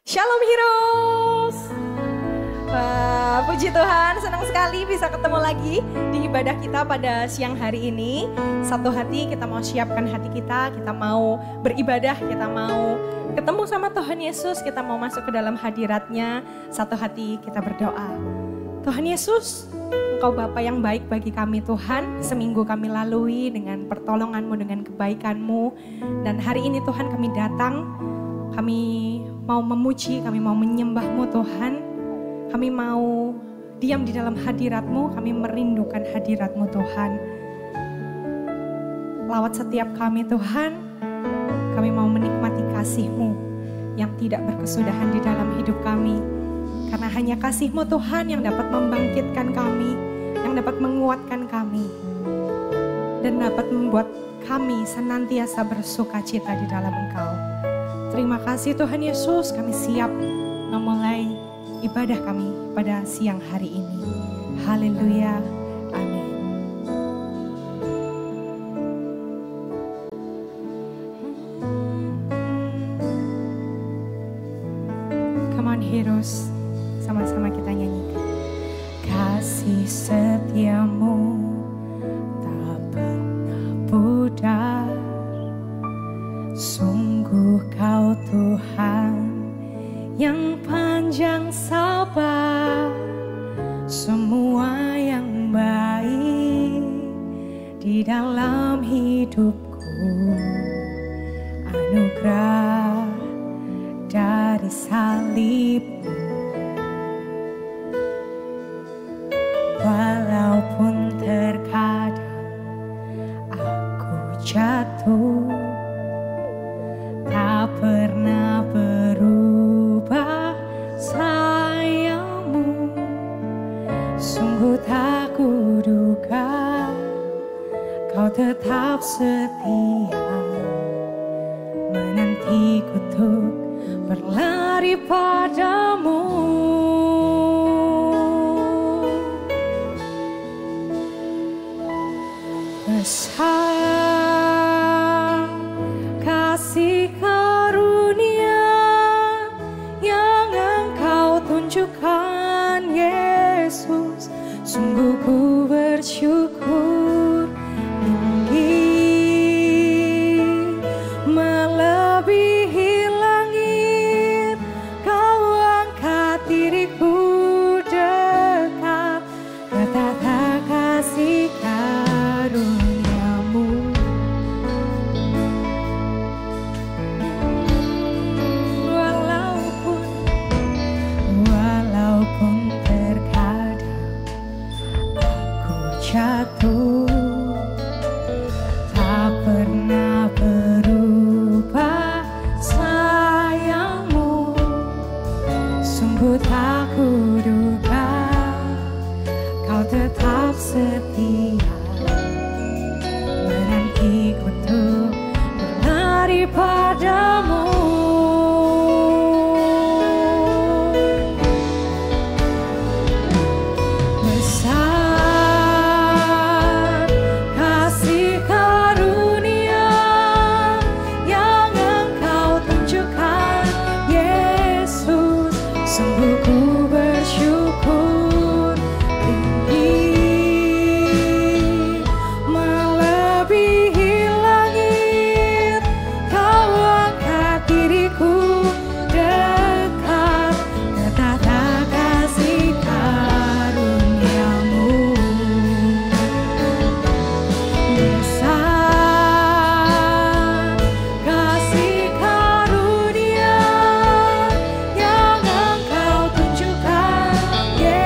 Shalom Heroes. Wah, puji Tuhan, senang sekali bisa ketemu lagi di ibadah kita pada siang hari ini. Satu hati kita mau siapkan hati kita mau beribadah, kita mau ketemu sama Tuhan Yesus, kita mau masuk ke dalam hadirat-Nya. Satu hati kita berdoa. Tuhan Yesus, Engkau Bapa yang baik bagi kami Tuhan. Seminggu kami lalui dengan pertolongan-Mu, dengan kebaikan-Mu. Dan hari ini Tuhan kami datang, kami mau memuji, kami mau menyembah-Mu Tuhan. Kami mau diam di dalam hadirat-Mu, kami merindukan hadirat-Mu Tuhan. Lawat setiap kami Tuhan, kami mau menikmati kasih-Mu yang tidak berkesudahan di dalam hidup kami. Karena hanya kasih-Mu Tuhan yang dapat membangkitkan kami, yang dapat menguatkan kami, dan dapat membuat kami senantiasa bersuka cita di dalam Engkau. Terima kasih Tuhan Yesus, kami siap memulai ibadah kami pada siang hari ini. Haleluya, amin. Come on Heroes, sama-sama kita nyanyikan. Kasih setiamu tak pernah pudar, sungguh Kau Tuhan yang panjang sabar, semua yang baik di dalam hidupku, anugerah dari salib-Mu. Walaupun terkadang aku jatuh, tak pernah berubah sayang-Mu. Sungguh tak kuduga Kau tetap setia, menantiku untuk berlari padamu. Besar kasih karunia yang Engkau tunjukkan Yesus, sungguh ku bersyukur. Tinggi melebihi langit, Kau angkat diriku dekat, betapa kasih karunia-Mu. Walaupun terkadang aku jatuh, tak pernah berubah sayang-Mu. Sungguh tak kuduga Kau tetap setia, menantiku untuk berlari padamu. Besar kasih karunia yang Engkau tunjukkan Yesus, sungguh ku bersyukur. Tinggi melebihi langit, Kau angkat diriku dekat, betapa kasih karunia-Mu. Besar kasih karunia yang Engkau tunjukkan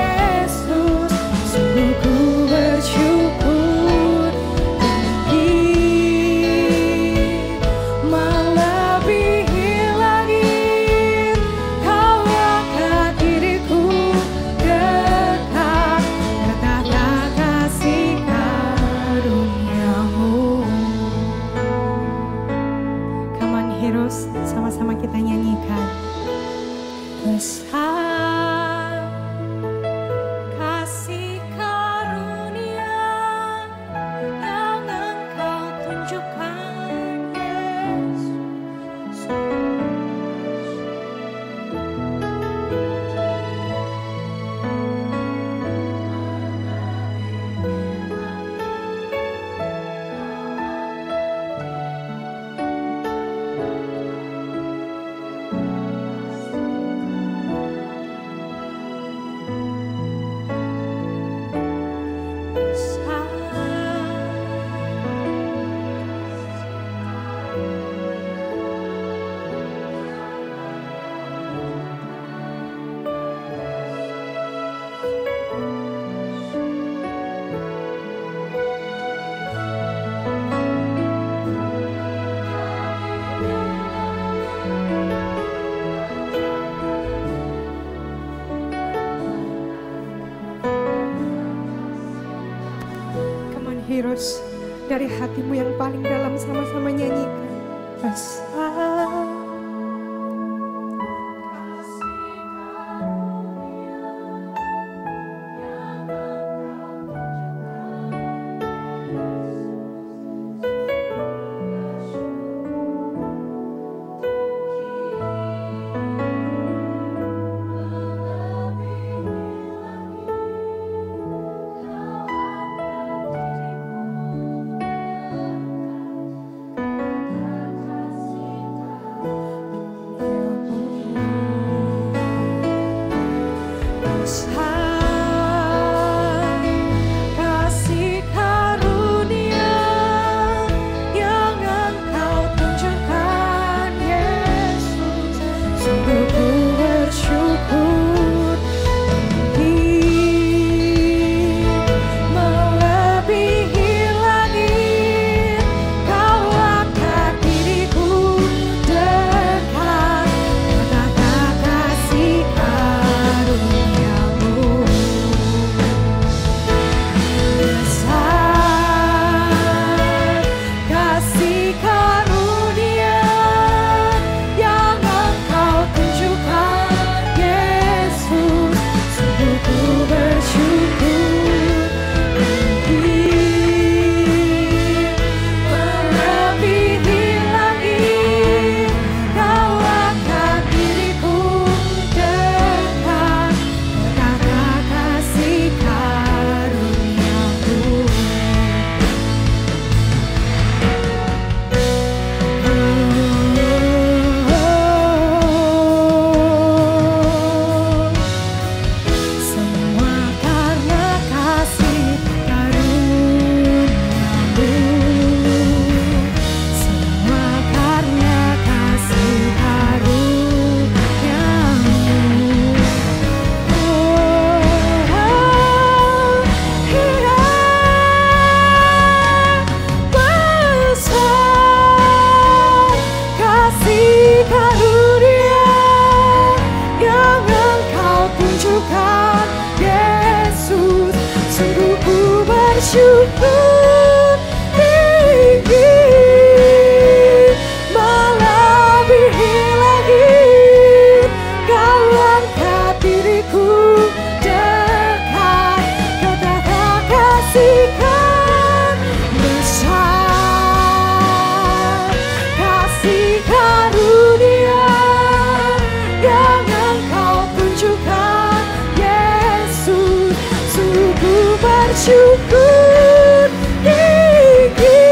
Yesus, sungguh ku bersyukur. Tinggi melebihi langit, Kau angkat diriku dekat, betapa kasih karunia-Mu. Come on Heroes, sama-sama kita nyanyikan. Besar kasih karunia yang Engkau tunjukkan Yesus, terus dari hatimu yang paling dalam sama-sama nyanyikan. Besar bersyukur tinggi, melebihi langit. Kau angkat diriku dekat, katakan kasihkan besar, kasih karunia yang Engkau tunjukkan, Yesus. Sungguh ku bersyukur tinggi,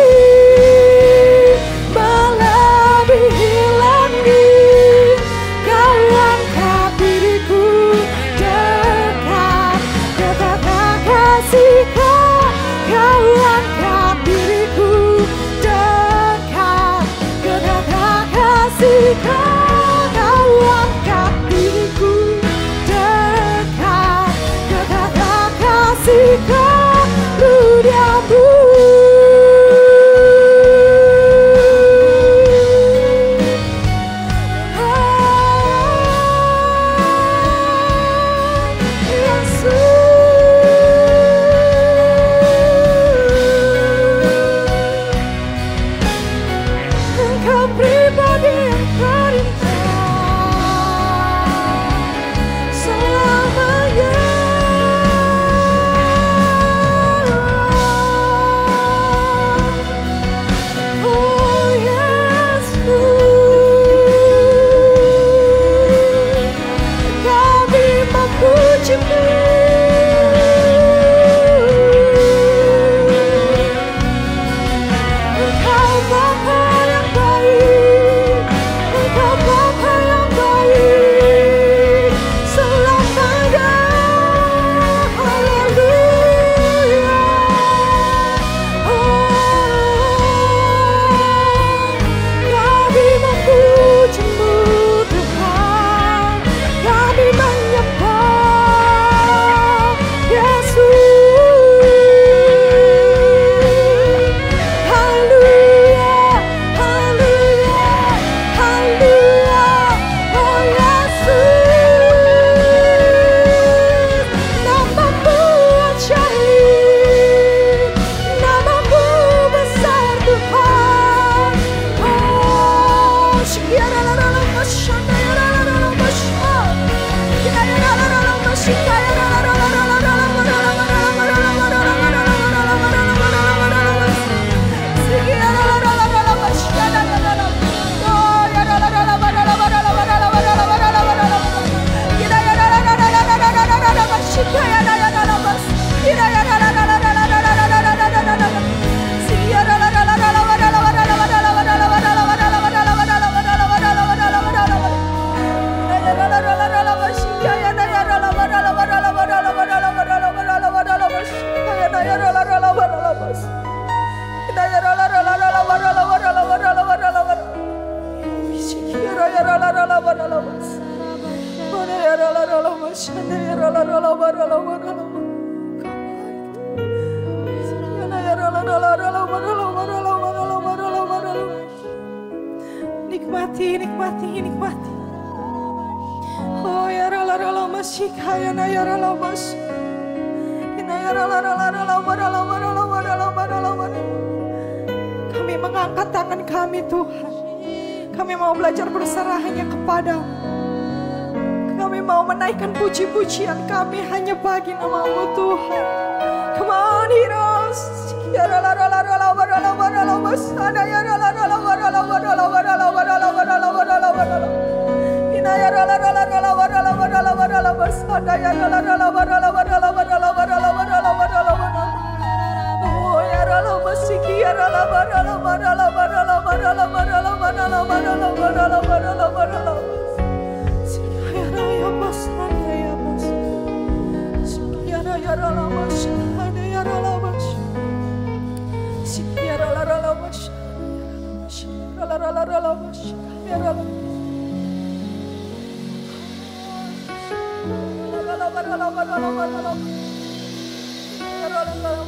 melebihi langit. Kau angkat diriku dekat, katakan kasihkan. Kau angkat diriku dekat, katakan kasihkan. Kau angkat diriku dekat, katakan kasihkan. Karuniamu Engkau pribadi yang terindah selamanya. Oh Yesus, kami memuji-Mu. Engkau Bapa yang baik, Engkau Bapa yang baik selamanya. Haleluya. Kami memuji-Mu Tuhan, kami menyembah Yesus. Haleluya. nikmati. Oh ya rala masih kaya na ya rala mas. Kami mengangkat tangan kami Tuhan. Kami mau belajar berserah hanya kepadamu. Kami mau menaikkan puji-pujian kami hanya bagi nama-Mu Tuhan. Come on heroes. Ya rala mas. Ada ya rala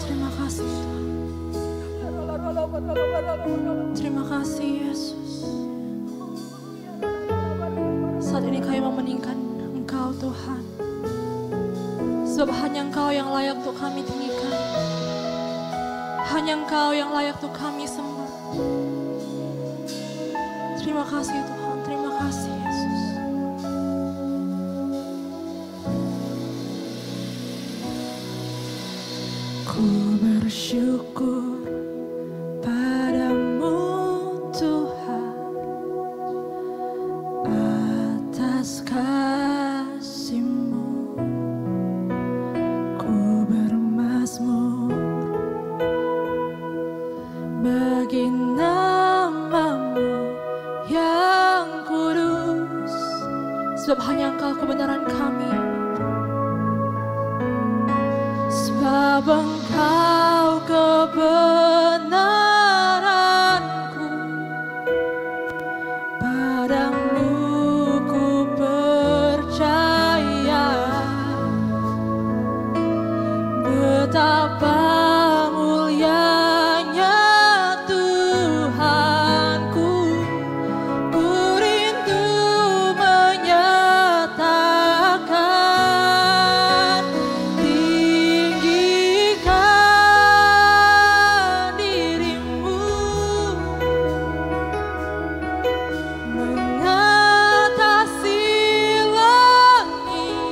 Terima kasih Tuhan. Terima kasih Yesus. Saat ini kami mau meninggikan Engkau Tuhan. Sebab hanya Engkau yang layak untuk kami tinggikan. Hanya Engkau yang layak untuk kami sembah. Terima kasih Tuhan. Terima kasih Yesus. Ku bersyukur padamu Tuhan atas kasih-Mu. Ku bermazmur bagi nama-Mu yang kudus. Sebab hanya Engkau kebenaran kami. Sebab Engkau kebenaranku, padamu ku percaya. Betapa mulianya Tuhanku, ku rindu menyatakan tinggikan dirimu mengatasi langit.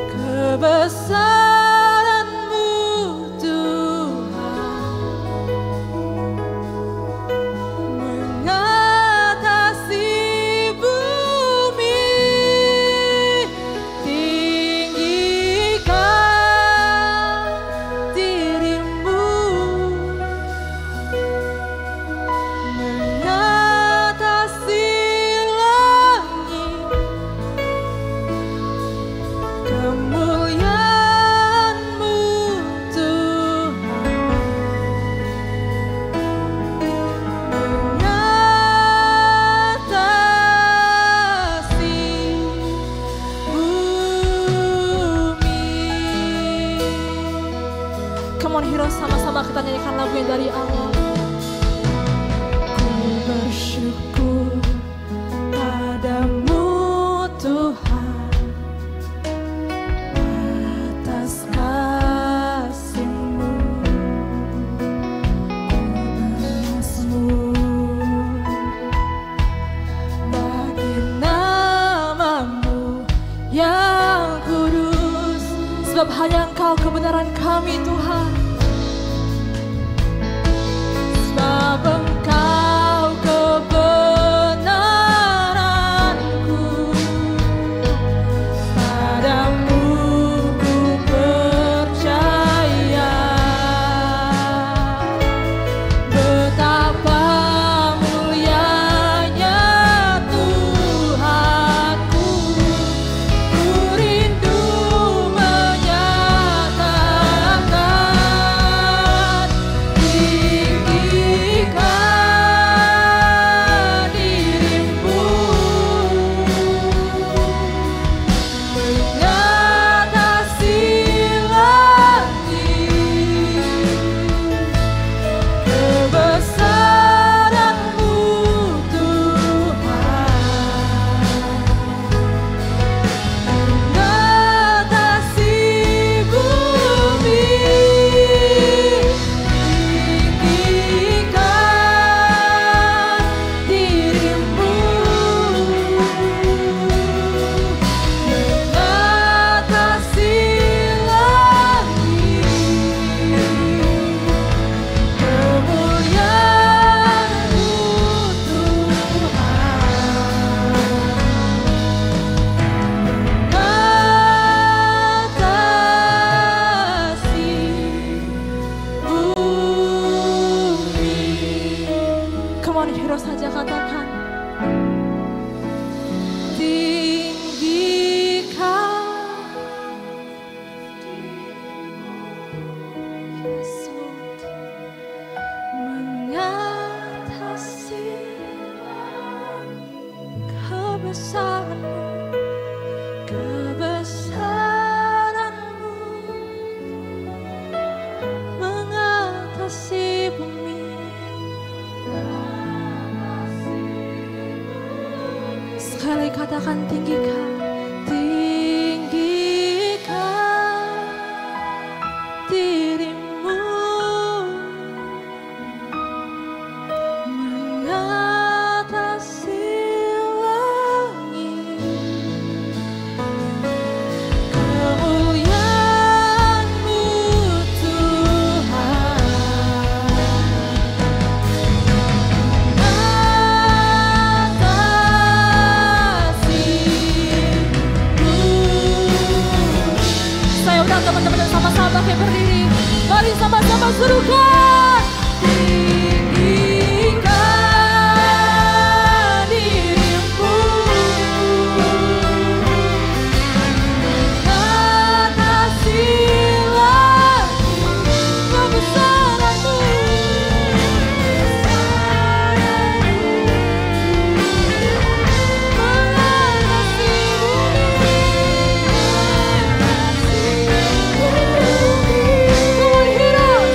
Kebesaran-Mu Tuhan mengatasi bumi. Tinggikan dirimu mengatasi langit. Kemuliaan-Mu Tuhan mengatasi bumi. Come on heroes, sama-sama kita nyanyikan lagu yang dari awal. Ku bersyukur padamu Tuhan atas kasih-Mu. Ku bermazmur bagi nama-Mu yang kudus. Sebab hanya Engkau kebenaran kami Tuhan. Sebab Engkau kebenaranku, padamu ku percaya. Betapa mulianya Tuhanku, ku rindu menyatakan One hero saja katakan. Tinggikan Yesus mengatasi kebesaran-Mu, kebesaran-Mu mengatasi bumi. Sekali katakan tinggikan, tinggikan dirimu mengatasi langit. Kemuliaan-Mu Tuhan saya undang teman-teman sama-sama kayak berdiri. Mari sama-sama serukan. Tinggikan dirimu mengatasi langit, kebesaran-Mu mengatasi bumi. Come on, heroes.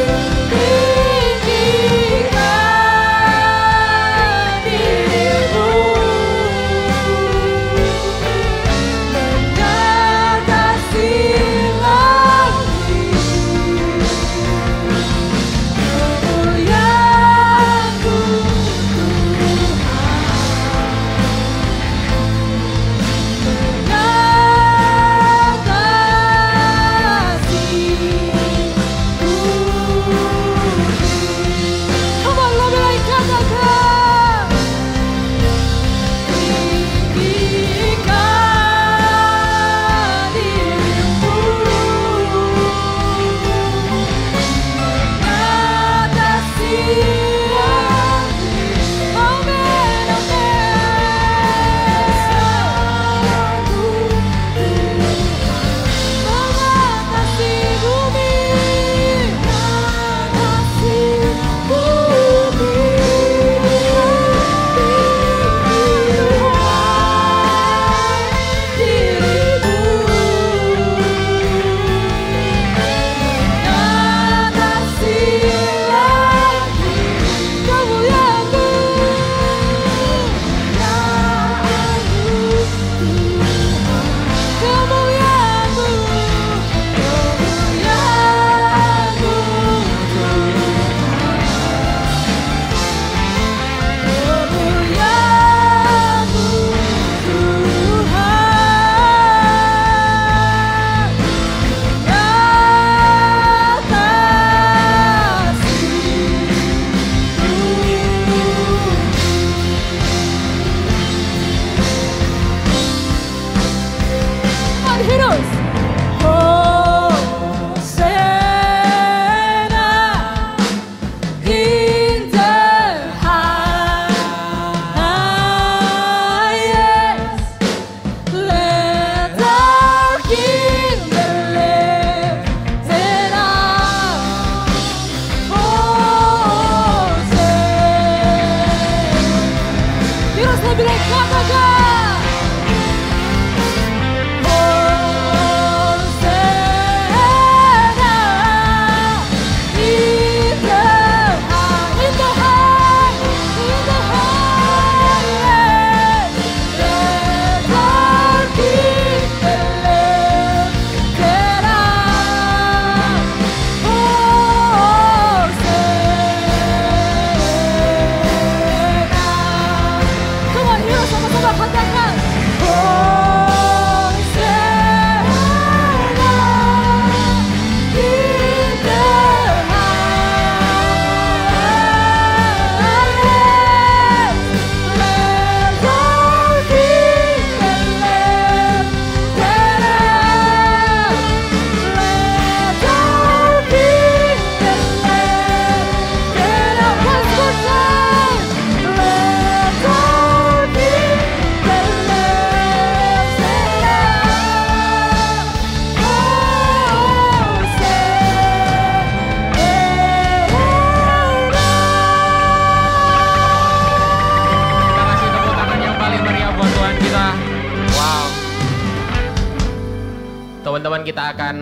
teman-teman, kita akan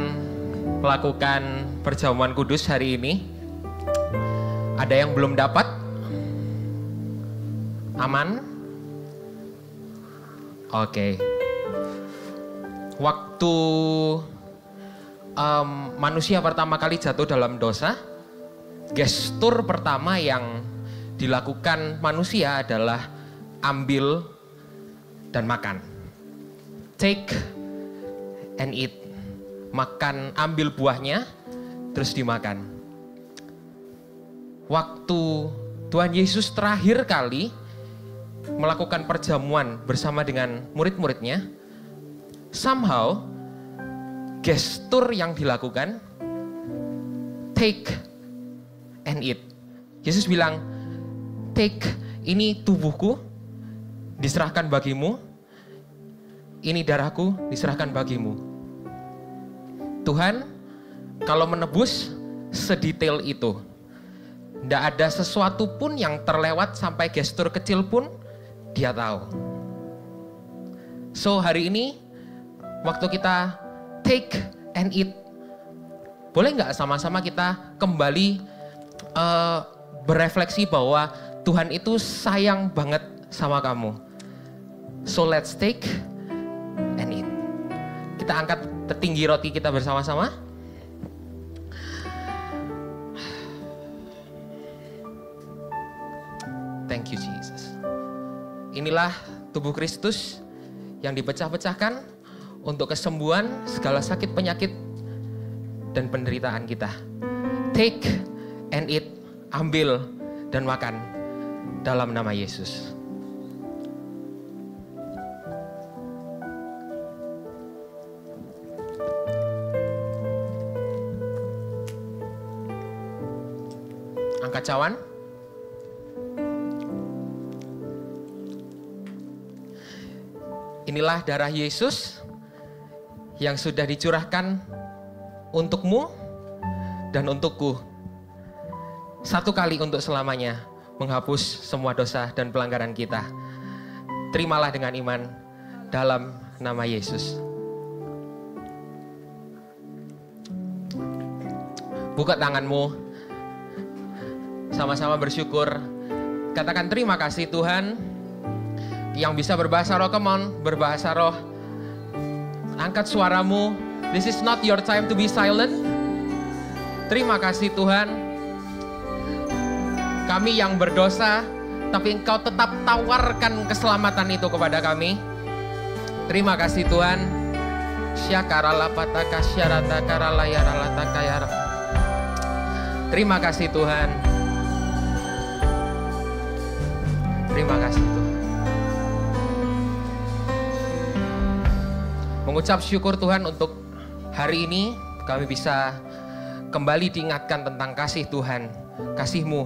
melakukan perjamuan kudus hari ini. Ada yang belum dapat? Aman? Oke. Waktu manusia pertama kali jatuh dalam dosa, gestur pertama yang dilakukan manusia adalah ambil dan makan. Take and eat. Makan, ambil buahnya, terus dimakan. Waktu Tuhan Yesus terakhir kali melakukan perjamuan bersama dengan murid-muridnya, somehow gestur yang dilakukan, take and eat. Yesus bilang, take, ini tubuhku diserahkan bagimu, ini darahku diserahkan bagimu. Tuhan kalau menebus sedetail itu. Tidak ada sesuatu pun yang terlewat sampai gestur kecil pun dia tahu. So hari ini waktu kita take and eat, boleh nggak sama-sama kita kembali berefleksi bahwa Tuhan itu sayang banget sama kamu. So let's take and eat. Kita angkat tertinggi roti kita bersama-sama. Thank you Jesus. Inilah tubuh Kristus yang dipecah-pecahkan untuk kesembuhan segala sakit penyakit dan penderitaan kita. Take and eat, ambil dan makan dalam nama Yesus. Angkat cawan. Inilah darah Yesus yang sudah dicurahkan untukmu dan untukku. Satu kali untuk selamanya menghapus semua dosa dan pelanggaran kita. Terimalah dengan iman dalam nama Yesus. Buka tanganmu. Sama-sama bersyukur. Katakan terima kasih Tuhan. Yang bisa berbahasa roh, come on, berbahasa roh. Angkat suaramu. This is not your time to be silent. Terima kasih Tuhan. Kami yang berdosa, tapi Engkau tetap tawarkan keselamatan itu kepada kami. Terima kasih Tuhan. Terima kasih Tuhan. Terima kasih Tuhan. Mengucap syukur Tuhan untuk hari ini kami bisa kembali diingatkan tentang kasih Tuhan, kasih-Mu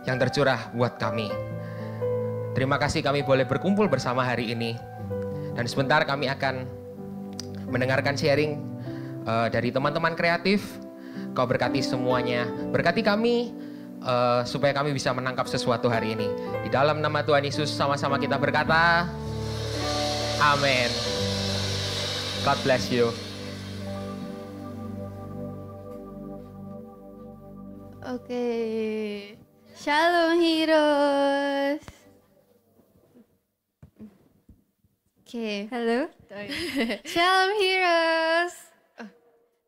yang tercurah buat kami. Terima kasih kami boleh berkumpul bersama hari ini. Dan sebentar kami akan mendengarkan sharing dari teman-teman kreatif. Kau berkati semuanya, berkati kami supaya kami bisa menangkap sesuatu hari ini. Di dalam nama Tuhan Yesus sama-sama kita berkata, amin. God bless you. Oke, Shalom Heroes. Oke, halo. Shalom Heroes.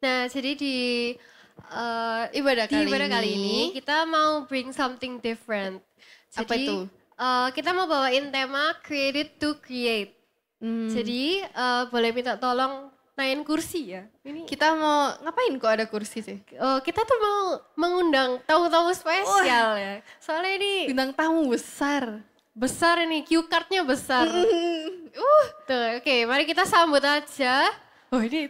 Nah, jadi di ibadah kali ini kita mau bring something different. Jadi, apa itu? Kita mau bawain tema Created to Create. Jadi boleh minta tolong naik kursi ya. Ini kita mau ngapain kok ada kursi sih? Kita tuh mau mengundang tamu-tamu spesial ya. Soalnya ini bintang tamu besar. Besar ini, cue card-nya besar. Tuh, oke, mari kita sambut aja. Oh ini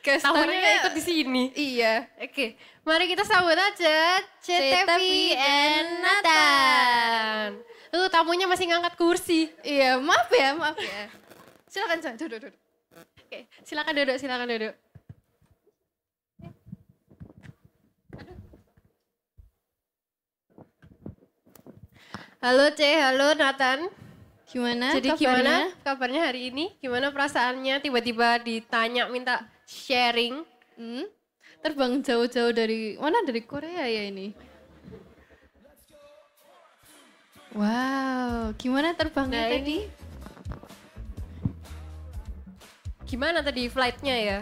tamunya ikut di sini. Iya. Oke, mari kita sambut aja Cetevi and Nathan. Tamunya masih ngangkat kursi. Iya, maaf ya. Silakan duduk. Oke, silakan duduk. Halo halo Nathan. Gimana Jadi kabarnya? gimana kabarnya hari ini? Gimana perasaannya tiba-tiba ditanya minta sharing? Terbang jauh-jauh dari mana? Dari Korea ya ini? Wow, gimana terbangnya Nah, tadi? Gimana tadi flightnya ya?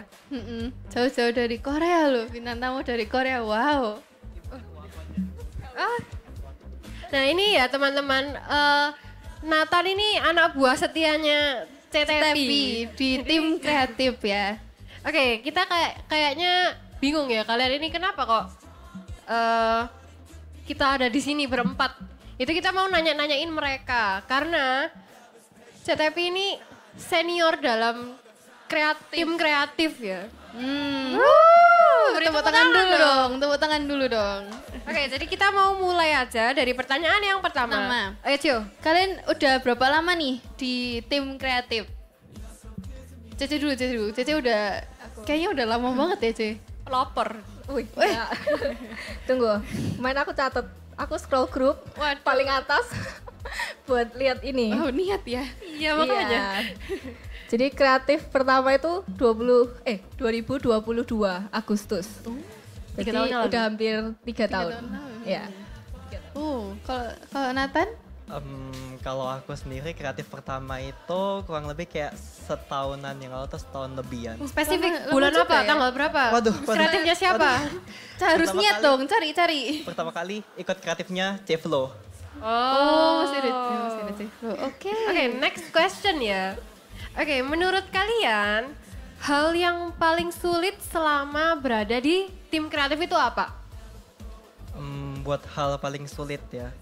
Jauh-jauh dari Korea loh, bintang tamu dari Korea. Wow. Nah ini ya teman-teman, Nathan ini anak buah setianya Tapi CTP. di tim kreatif ya. Oke, kita kayaknya bingung ya kalian ini kenapa kok kita ada di sini berempat. Itu kita mau nanya-nanyain mereka karena CTP ini senior dalam tim kreatif ya. Beri Tepuk tepuk tangan dulu dong. dong, tepuk tangan dulu dong. Oke, jadi kita mau mulai aja dari pertanyaan yang pertama. Ayo Cio. Kalian udah berapa lama nih di tim kreatif? Cece dulu. Cece udah, kayaknya udah lama banget ya, Ce. Lapar. Wih, ya. Tunggu, main aku catat. Aku scroll grup paling atas buat lihat ini. Oh, niat ya. Iya makanya. Iya. Jadi kreatif pertama itu 2022 Agustus. Jadi 3 tahun yang lalu. udah hampir 3 tahun. tahun lalu. Ya. Kalau Nathan? Kalau aku sendiri kreatif pertama itu kurang lebih kayak setahunan yang lalu atau setahun lebihan. Spesifik Lama bulan juga apa? ya? Tanggal berapa? Waduh. Kreatifnya siapa? Harus Pertama niat kali- dong, cari. Pertama kali ikut kreatifnya Ceflo. Masih ada Ce. Oke. Oke, next question ya. Oke, menurut kalian hal yang paling sulit selama berada di tim kreatif itu apa? Buat hal paling sulit ya.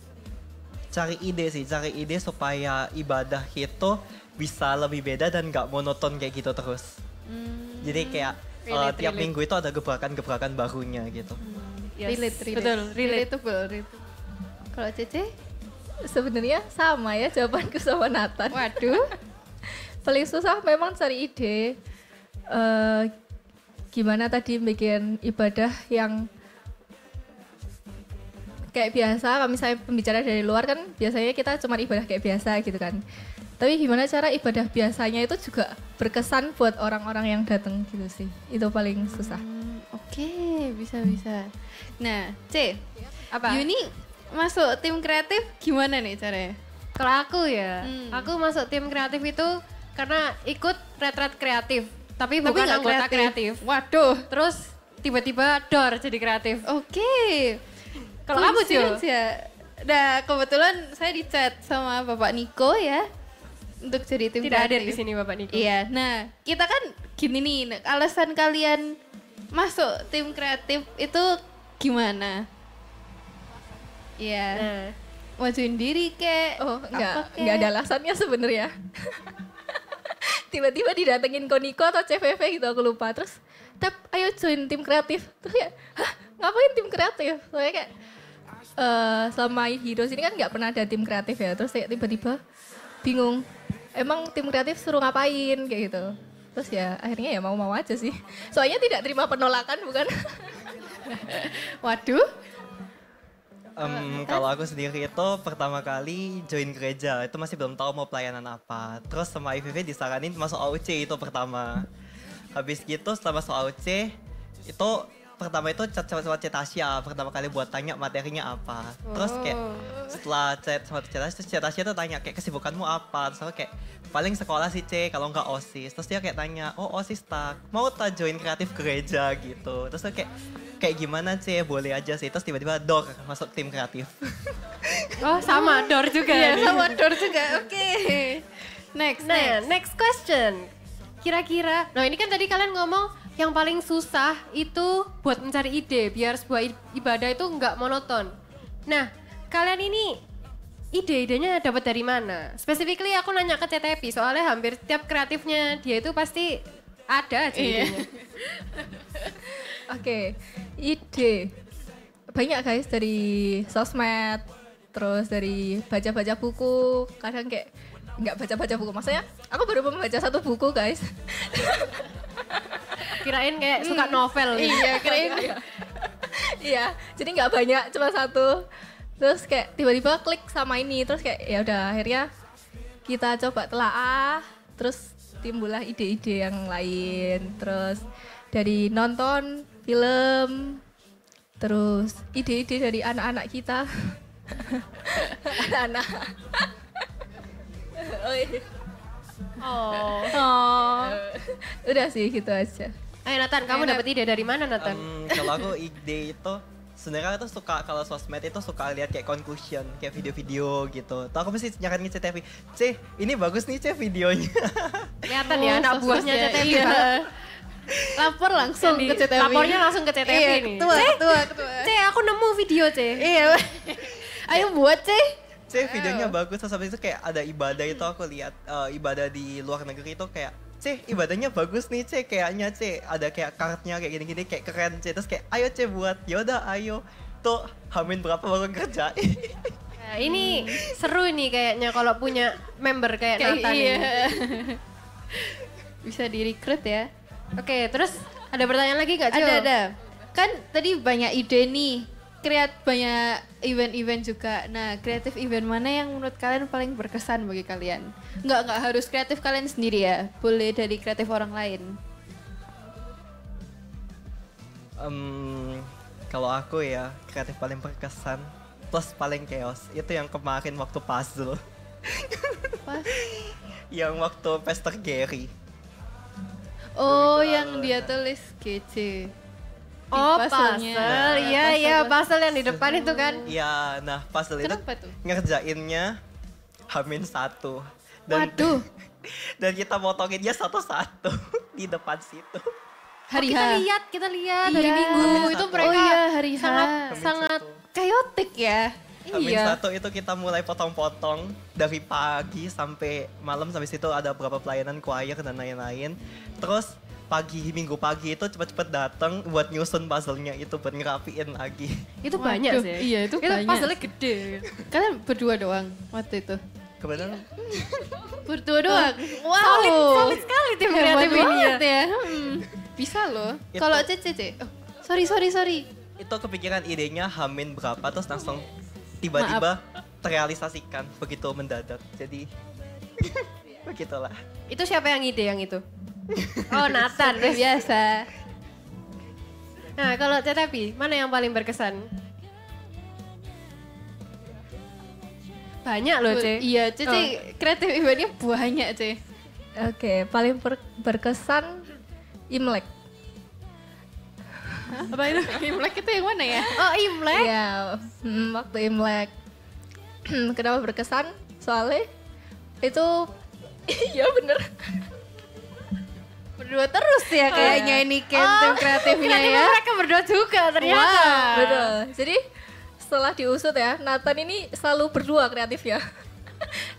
Cari ide supaya ibadah itu bisa lebih beda dan gak monoton kayak gitu terus. Jadi kayak tiap minggu itu ada gebrakan-gebrakan barunya gitu. Relate. Betul, relate. Relatable. Kalau Cece? Sebenarnya sama ya jawabanku sama Nathan. Waduh. Paling susah memang cari ide. Gimana tadi bikin ibadah yang kayak biasa, kalau misalnya pembicara dari luar kan biasanya kita cuma ibadah kayak biasa gitu kan. Tapi gimana cara ibadah biasanya itu juga berkesan buat orang-orang yang datang gitu sih. Itu paling susah. Oke, bisa. Nah, C. Apa? Yuni masuk tim kreatif gimana nih caranya? Kalau aku ya, aku masuk tim kreatif itu karena ikut retret kreatif, tapi bukan nggak anggota kreatif. Waduh. Terus tiba-tiba dor jadi kreatif. Oke. Kalau kamu Cio? Coincidence ya. Nah, kebetulan saya di chat sama Bapak Niko ya untuk jadi tim Tidak hadir kreatif. di sini Bapak Niko. Iya. Nah, kita kan gini nih, alasan kalian masuk tim kreatif itu gimana? Iya. Nah, Majuin diri kek. Oh, apa kek? enggak ada alasannya sebenarnya. Tiba-tiba didatengin Koniko atau CVV gitu aku lupa. Terus, "Tep, ayo join tim kreatif." Terus ya, "Hah, ngapain tim kreatif?" Soalnya kayak selama Heroes ini kan nggak pernah ada tim kreatif ya. Terus kayak tiba-tiba bingung. Emang tim kreatif suruh ngapain kayak gitu. Terus ya akhirnya ya mau-mau aja sih. Soalnya tidak terima penolakan bukan? Waduh. Kalau aku sendiri itu pertama kali join gereja, itu masih belum tahu mau pelayanan apa. Terus sama IVV disaranin masuk AUC itu pertama. Habis gitu setelah masuk AUC, itu pertama itu chat sama Cetasya, pertama kali buat tanya materinya apa. Terus kayak setelah chat sama Cetasya, terus Cetasya tuh tanya kayak kesibukanmu apa. Terus aku kayak paling sekolah sih C, kalau nggak OSIS. Terus dia kayak tanya, oh OSIS tak, mau tak join kreatif gereja gitu. Terus aku kayak gimana C, boleh aja sih. Terus tiba-tiba dor masuk tim kreatif. oh sama dor juga. Iya, nih. sama Dor juga. Oke. Next. Next question. Kira-kira, nah ini kan tadi kalian ngomong yang paling susah itu buat mencari ide biar sebuah ibadah itu nggak monoton. Nah, kalian ini ide-idenya dapat dari mana? Specifically aku nanya ke CTP soalnya hampir tiap kreatifnya dia itu pasti ada aja idenya. Oke, ide. Banyak guys dari sosmed, terus dari baca-baca buku, kadang kayak nggak baca-baca buku. Maksudnya aku baru membaca 1 buku guys. Kirain kayak suka novel gitu. Iya, kirain. Iya, jadi nggak banyak, cuma 1. Terus kayak tiba-tiba klik sama ini, terus kayak ya udah akhirnya kita coba telaah, terus timbullah ide-ide yang lain. Terus dari nonton film, terus ide-ide dari anak-anak kita. Anak-anak. Udah sih gitu aja. Ayo Nathan, kamu dapat ide dari mana Nathan? Kalau aku ide itu sebenarnya aku tuh suka kalau sosmed itu suka lihat kayak conclusion, kayak video-video gitu. Tuh aku mesti nyaranin CTV, ini bagus nih videonya. Kelihatan ya anak buahnya CTV. Iya. Lapor langsung ke CTV. Lapornya langsung ke CTV iya, nih. Ketua. Aku nemu video Iya. Ayo buat Videonya bagus, terus habis itu kayak ada ibadah itu aku lihat ibadah di luar negeri itu kayak ibadahnya bagus nih kayaknya ada kayak kartnya kayak gini-gini kayak keren terus kayak ayo buat, yaudah ayo tuh hamin berapa baru kerjain. Nah, ini seru nih kayaknya kalau punya member kayak Nathan iya. ini. Bisa di-recruit ya. Oke, terus ada pertanyaan lagi gak, Jo? Ada. Kan tadi banyak ide nih, banyak event-event juga. Nah, kreatif event mana yang menurut kalian paling berkesan bagi kalian? Nggak harus kreatif kalian sendiri ya, boleh dari kreatif orang lain. Kalau aku ya, kreatif paling berkesan plus paling chaos itu yang kemarin waktu puzzle. Yang waktu Pastor Gary. Oh, yang dia tulis GC. Oh, puzzle-nya. puzzle. Iya, puzzle yang di depan itu kan. Iya, nah puzzle itu Kenapa tuh? ngerjainnya H-1. Waduh. Dan kita motonginnya satu-satu di depan situ. Hari Kita lihat hari Iya. Minggu itu H-1. mereka Oh iya, hari H. sangat chaotic ya. H-1 itu kita mulai potong-potong dari pagi sampai malam, sampai situ ada beberapa pelayanan choir dan lain-lain. Terus minggu pagi itu cepet-cepet datang buat nyusun puzzle-nya itu, buat ngerapiin lagi. itu banyak Waduh, sih. iya, itu banyak. Puzzle-nya gede. Kalian berdua doang waktu itu? Kebetulan Berdua doang? Wow. Solid sekali tim Hebat kreatif ini ya. banget ya. Bisa loh. Itu- Kalau Cece. Oh, sorry. itu kepikiran idenya Hamin berapa terus langsung tiba-tiba terrealisasikan begitu mendadak. Jadi begitulah. Itu siapa yang ide yang itu? Oh, Nathan. Biasa. Nah, kalau CTP, mana yang paling berkesan? Banyak loh, Ce. Iya, Cece kreatif eventnya banyak, Ce. Oke, paling berkesan Imlek. Apa itu? Imlek itu yang mana ya? Oh, Imlek. Iya, waktu Imlek. Kenapa berkesan? Soalnya itu iya bener. Berdua terus ya kayaknya ini tim kreatifnya ya. Mereka berdua juga ternyata. Wow. Betul. Jadi setelah diusut ya, Nathan ini selalu berdua kreatifnya.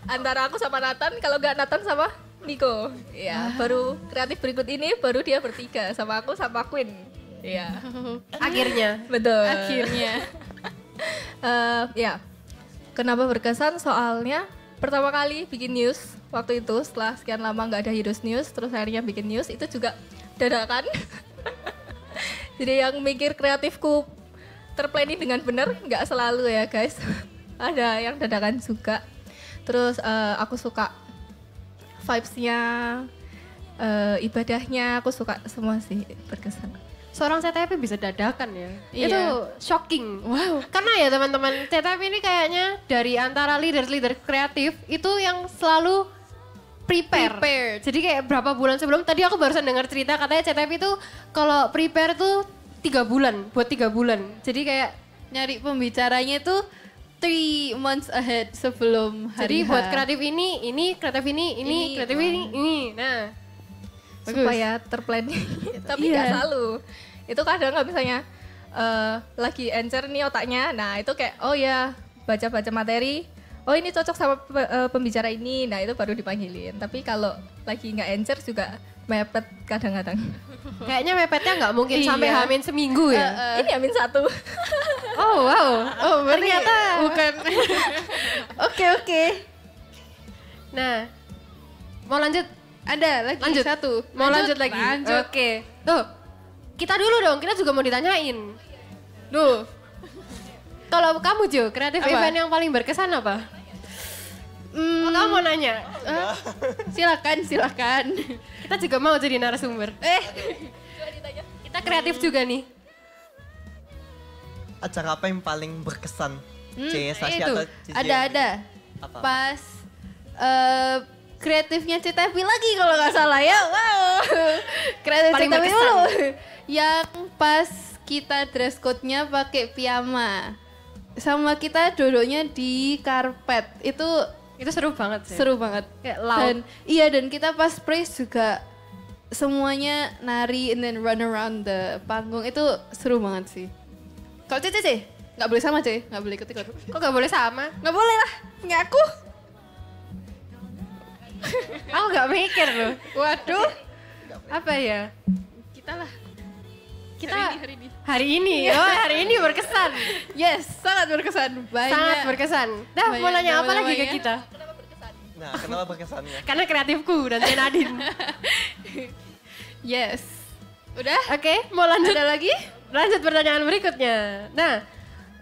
Antara aku sama Nathan, kalau nggak Nathan sama Nico. Ya, baru kreatif berikut ini baru dia bertiga sama aku sama Queen. Iya. Akhirnya. Betul. Akhirnya. Ya. Kenapa berkesan? Soalnya pertama kali bikin news waktu itu setelah sekian lama nggak ada Heroes News, terus akhirnya bikin news itu juga dadakan. Jadi yang mikir kreatifku terplanning dengan benar nggak selalu ya guys. Ada yang dadakan juga. Terus aku suka vibes-nya, ibadahnya aku suka semua sih, berkesan. Seorang CTP bisa dadakan ya. Iya. Itu shocking. Wow. Karena ya teman-teman, CTP ini kayaknya dari antara leader-leader kreatif itu yang selalu prepare. Jadi kayak berapa bulan sebelum, tadi aku barusan dengar cerita katanya CTP itu kalau prepare tuh 3 bulan, buat 3 bulan. Jadi kayak Nyari pembicaranya tuh 3 months ahead sebelum hari jadi H. buat kreatif ini, kreatif ini, kreatif ini. Nah, Supaya terplanning. Tapi nggak selalu. Itu kadang nggak misalnya lagi encer nih otaknya. Nah itu kayak oh ya baca-baca materi. Oh ini cocok sama pembicara ini. Nah itu baru dipanggilin. Tapi kalau lagi nggak encer juga mepet kadang-kadang. kayaknya mepetnya nggak mungkin Iya. sampai hamin seminggu ya. Ini Amin 1. Oh wow. Oh berarti Ternyata. bukan. Oke. Nah, mau lanjut? Ada lagi Lanjut. satu. Mau lanjut lagi? Lanjut. Oke. Tuh, kita dulu dong, kita juga mau ditanyain. Duh. Kalau kamu Jo, kreatif Apa? event yang paling berkesan apa? Kamu mau nanya? Silakan. Kita juga mau jadi narasumber. Kita kreatif juga nih. Acara apa yang paling berkesan? Sasha itu atau Cici? ada. Apa? Pas kreatifnya Citevi lagi kalau nggak salah ya. Wow. Kreatif Paling Citevi berkesan. dulu. Yang pas kita dress code-nya pakai piyama. Sama kita duduknya di karpet. Itu Itu seru banget sih. seru banget. Kayak loud. Dan kita pas praise juga semuanya nari and then run around the panggung. Itu seru banget sih. Kalau Cici, nggak boleh sama Cici, nggak boleh ikut-ikut. Kok gak boleh sama? Nggak boleh lah, punya aku. Aku gak mikir loh. Waduh, Apa ya? kita lah. Kita Hari ini. hari ini berkesan. Yes, sangat berkesan. Banyak. Sangat berkesan. Dah mau Banyak nanya apa lagi ke nama-namanya. kita? Nah, kenapa berkesannya? Karena kreatifku dan Nadine. Yes. Udah? Oke, mau lanjut? Ada lagi? Lanjut pertanyaan berikutnya. Nah,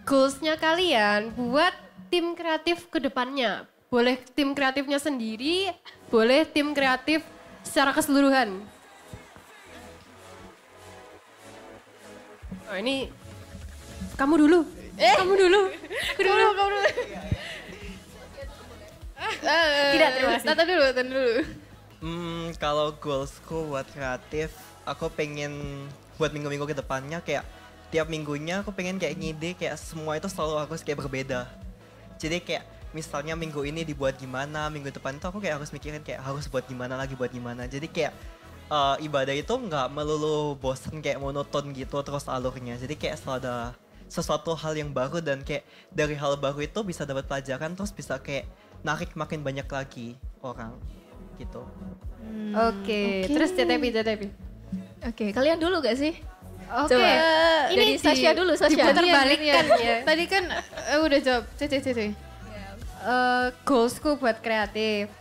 goals-nya kalian buat tim kreatif ke depannya. Boleh tim kreatifnya sendiri, boleh tim kreatif secara keseluruhan. Oh ini, kamu dulu. Kamu dulu. Aku dulu. Tidak, terima kasih. Tata dulu. Kalau goalsku buat kreatif, aku pengen buat minggu-minggu ke depannya kayak tiap minggunya aku pengen kayak ngide kayak semua itu selalu harus kayak berbeda. Jadi kayak misalnya minggu ini dibuat gimana, minggu depan itu aku kayak harus mikirin kayak harus buat gimana lagi buat gimana. Jadi kayak ibadah itu nggak melulu bosan kayak monoton gitu terus alurnya. Jadi kayak selalu ada sesuatu hal yang baru dan kayak dari hal baru itu bisa dapat pelajaran terus bisa kayak narik makin banyak lagi orang gitu. Oke, terus CTP. Oke, kalian dulu gak sih? Oke, Coba. ini Dari Sasha dulu, Sasha. diputar balikkan ya. Tadi kan udah jawab. Cici. Goalsku buat kreatif.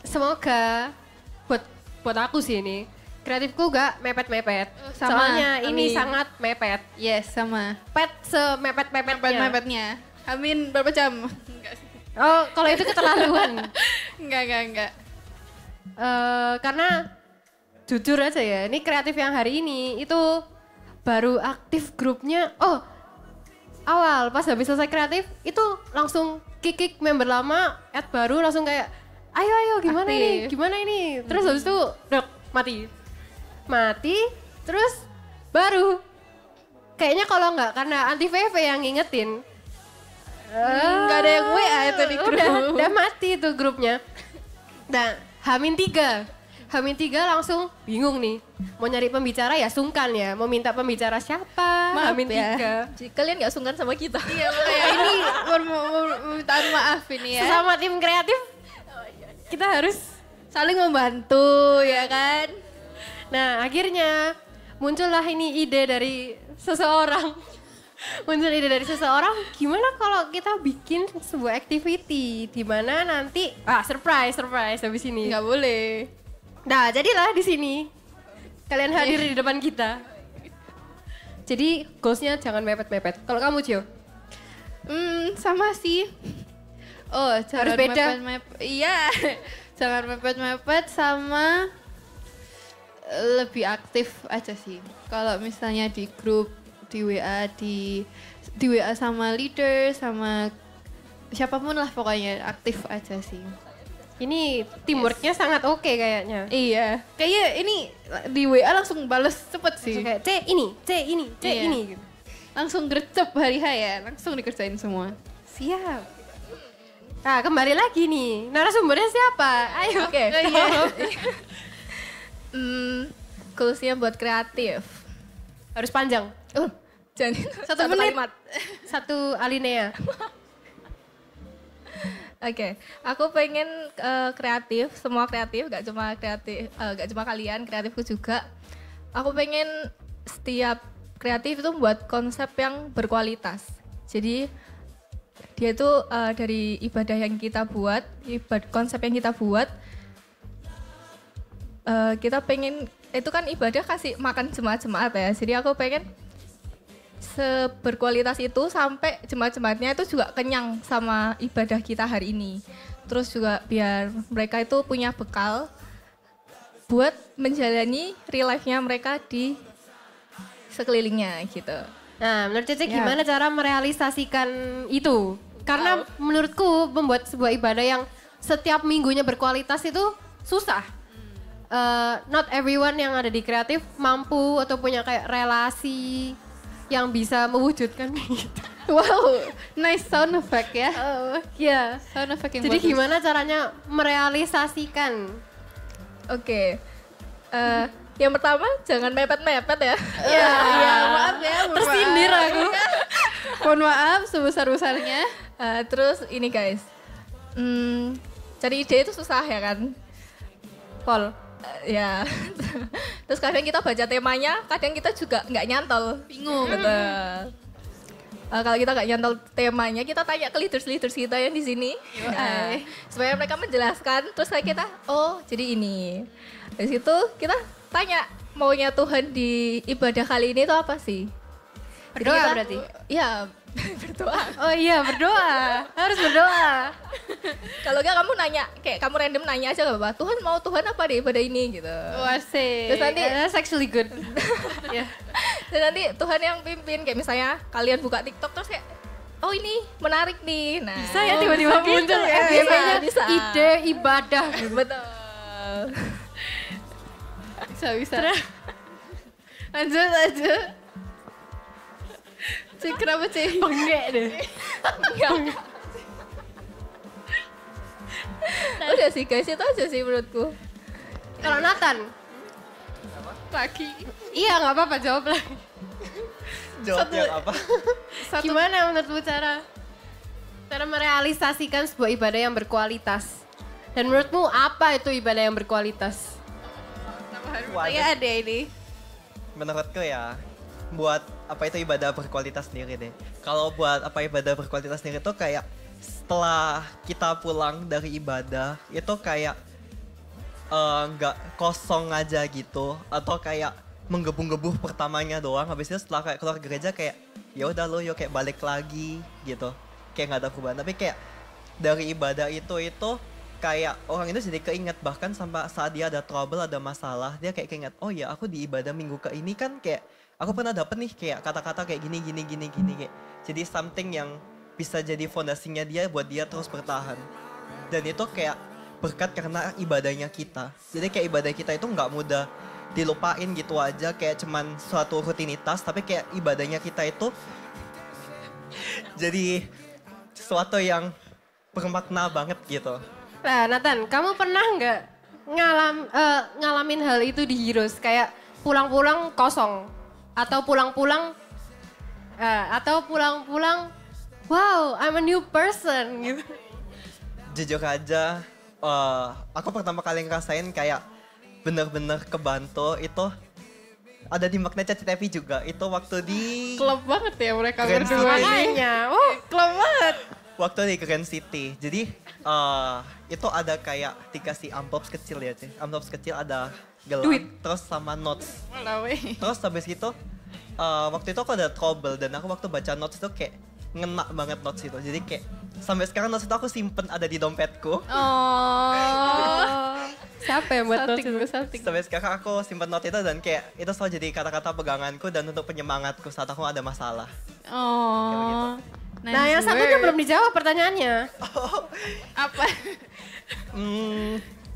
Semoga buat aku sih ini kreatifku gak mepet-mepet. Sama, Soalnya ini amin. sangat mepet. Yes, sama. Pet semepet-mepetnya. Mepet-mepetnya. Amin berapa jam? Oh, kalau itu keterlaluan. Enggak. Karena jujur aja ya, ini kreatif yang hari ini itu baru aktif grupnya. Oh, awal pas habis selesai kreatif itu langsung kick member lama, add baru langsung kayak ayo gimana Aktif. ini. Terus habis itu dok, mati, terus baru kayaknya kalau nggak karena anti VV yang ngingetin Nggak ada yang WA itu di grup. udah mati tuh grupnya. Nah, Hamin 3 langsung bingung nih. Mau nyari pembicara ya sungkan ya. Mau minta pembicara siapa? Maaf Hamin ya. 3. Jadi kalian gak sungkan sama kita? Iya, makanya ini permintaan maaf ini ya. Sesama tim kreatif kita harus. Saling membantu ya kan. Nah, akhirnya muncullah ini ide dari seseorang. Gimana kalau kita bikin sebuah activity di mana nanti surprise habis ini. Nggak boleh. Nah, jadilah di sini. Kalian hadir di depan kita. Jadi goalsnya jangan mepet-mepet. Kalau kamu, Cio? Sama sih. Oh, jangan Harus beda. Iya. Jangan mepet-mepet sama lebih aktif aja sih. Kalau misalnya di grup, di WA, di WA sama leader, sama siapapun lah pokoknya aktif aja sih. Ini teamworknya sangat oke kayaknya. Iya, kayaknya ini di WA langsung bales cepet sih. Kayak C ini. Iya. Gitu. Langsung gercep hari H ya, langsung dikerjain semua. Siap. Nah, kembali lagi nih. Narasumbernya siapa? Ayo. Oke. Iya. Goalsnya buat kreatif. Harus panjang. Jangan Satu menit. kalimat. Satu alinea. Oke, aku pengen kreatif, semua kreatif, gak cuma kalian, kreatifku juga. Aku pengen setiap kreatif itu buat konsep yang berkualitas. Jadi dia itu dari ibadah yang kita buat, konsep yang kita buat, kita pengen itu kan ibadah kasih makan jemaat-jemaat ya. Jadi aku pengen seberkualitas itu sampai jemaat-jemaatnya itu juga kenyang sama ibadah kita hari ini. Terus juga biar mereka itu punya bekal buat menjalani real life-nya mereka di sekelilingnya gitu. Nah, menurut Cece gimana cara merealisasikan itu? Karena menurutku membuat sebuah ibadah yang setiap minggunya berkualitas itu susah. Not everyone yang ada di kreatif mampu atau punya kayak relasi yang bisa mewujudkan gitu. Wow, nice sound effect ya. Ya. Sound effect yang Jadi bagus. gimana caranya merealisasikan? Oke. Yang pertama jangan mepet-mepet ya. Ya, maaf ya. Tersindir aku. Mohon maaf sebesar-besarnya. Terus ini guys, cari ide itu susah ya kan, Pol. ya. Terus kadang kita baca temanya, kadang kita juga nggak nyantol. Bingung. Betul. Kalau kita nggak nyantol temanya, kita tanya ke leaders kita yang di sini, nah, supaya mereka menjelaskan. Terus kayak kita, oh jadi ini. Dari situ kita tanya maunya Tuhan di ibadah kali ini itu apa sih? Berdoa berarti? Iya, berdoa. Oh iya, berdoa. Harus berdoa. Kalau enggak kamu nanya, kayak kamu random nanya aja gak apa-apa. Tuhan apa di ibadah ini gitu. Wasih. Terus nanti That's actually good. ya. Dan nanti Tuhan yang pimpin, kayak misalnya kalian buka TikTok terus kayak, oh ini menarik nih. Nah, Bisa ya tiba-tiba muncul ya. bisa. Ide ibadah. Betul. Bisa. Lanjut. Cik, kenapa Cik? Bengek deh. Udah sih guys, itu aja sih menurutku. Kalau Nathan? Lagi. Iya nggak apa-apa, jawab lagi. Jawab yang apa? Gimana menurutmu cara merealisasikan sebuah ibadah yang berkualitas? Dan menurutmu apa itu ibadah yang berkualitas? Saya ada ini. Menurutku ya, buat apa itu ibadah berkualitas sendiri deh. Kalau buat apa ibadah berkualitas sendiri tuh kayak setelah kita pulang dari ibadah itu kayak nggak kosong aja gitu, atau kayak menggebu-gebu pertamanya doang. Habis itu setelah kayak keluar gereja kayak ya udah lo yuk kayak balik lagi gitu, kayak nggak ada perubahan. Tapi kayak dari ibadah itu kayak orang itu jadi keinget, bahkan sampai saat dia ada trouble, ada masalah, dia kayak keinget, oh ya aku di ibadah minggu ke ini kan kayak aku pernah dapet nih kayak kata-kata kayak gini kayak. Jadi something yang bisa jadi fondasinya dia buat dia terus bertahan. Dan itu kayak berkat karena ibadahnya kita. Jadi kayak ibadah kita itu nggak mudah dilupain gitu aja, kayak cuman suatu rutinitas, tapi kayak ibadahnya kita itu jadi sesuatu yang bermakna banget gitu. Nah Nathan, kamu pernah nggak ngalamin hal itu di Heroes? Kayak pulang-pulang kosong, atau pulang-pulang wow, I'm a new person gitu. Jujur aja, aku pertama kali ngerasain kayak bener-bener kebantu itu ada di Magnet CCTV juga. Itu waktu di Klub banget ya mereka Grand berdua City. nih. Makanya, Klub banget. Waktu di Grand City. Jadi itu ada kayak dikasih amplop kecil ya, Cih. Amplop kecil ada gelang, terus sama notes. Terus habis itu waktu itu aku ada trouble, dan aku waktu baca notes itu kayak ngena banget notes itu. Jadi kayak sampai sekarang notes itu aku simpen ada di dompetku. Siapa yang buat notes itu? Sampai sekarang aku simpen note itu, dan kayak itu selalu jadi kata-kata peganganku dan untuk penyemangatku saat aku ada masalah. Oh. Nah yang satunya belum dijawab pertanyaannya. Apa?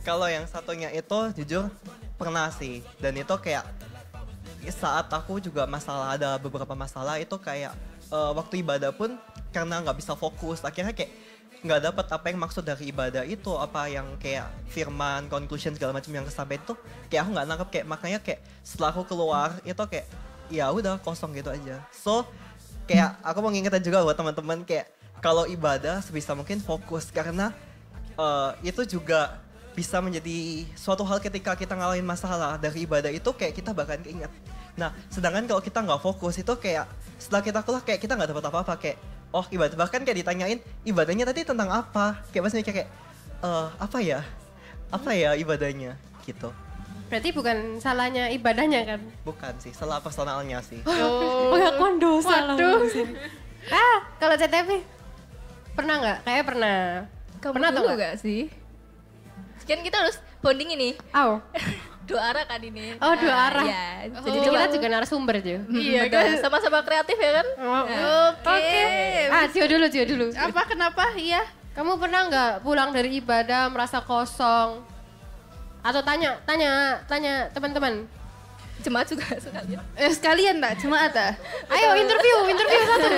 Kalau yang satunya itu jujur pernah sih, dan itu kayak saat aku juga ada beberapa masalah itu kayak waktu ibadah pun karena nggak bisa fokus, akhirnya kayak nggak dapat apa yang maksud dari ibadah itu, apa yang kayak firman, conclusion segala macam yang kesampaian itu kayak aku nggak nangkep, kayak makanya kayak setelah aku keluar itu kayak ya udah kosong gitu aja. So kayak aku mau ngingetin juga buat teman-teman kayak kalau ibadah sebisa mungkin fokus, karena itu juga bisa menjadi suatu hal ketika kita ngalamin masalah dari ibadah itu kayak kita bakalan keinget. Nah sedangkan kalau kita nggak fokus itu kayak setelah kita keluar kayak kita nggak dapat apa-apa, kayak oh ibadah, bahkan kayak ditanyain ibadahnya tadi tentang apa, kayak pas mikir kayak apa ya ibadahnya gitu. Berarti bukan salahnya ibadahnya kan? Bukan sih, salah personalnya sih. Pengakuan dosa loh. Kalau CTP pernah nggak? Kayak pernah. Kamu Pernah atau dulu nggak? nggak sih? Kan kita harus bonding ini. Dua arah kan ini. Oh, dua arah. Iya. Jadi kita juga narasumber Jo. Iya kan. Sama-sama kreatif ya kan? Oke. Jo dulu. Apa kenapa? Iya. Kamu pernah nggak pulang dari ibadah merasa kosong? Atau tanya teman-teman. Jemaat juga sekalian. Sekalian tak? Jemaat tak? Ayo interview satu.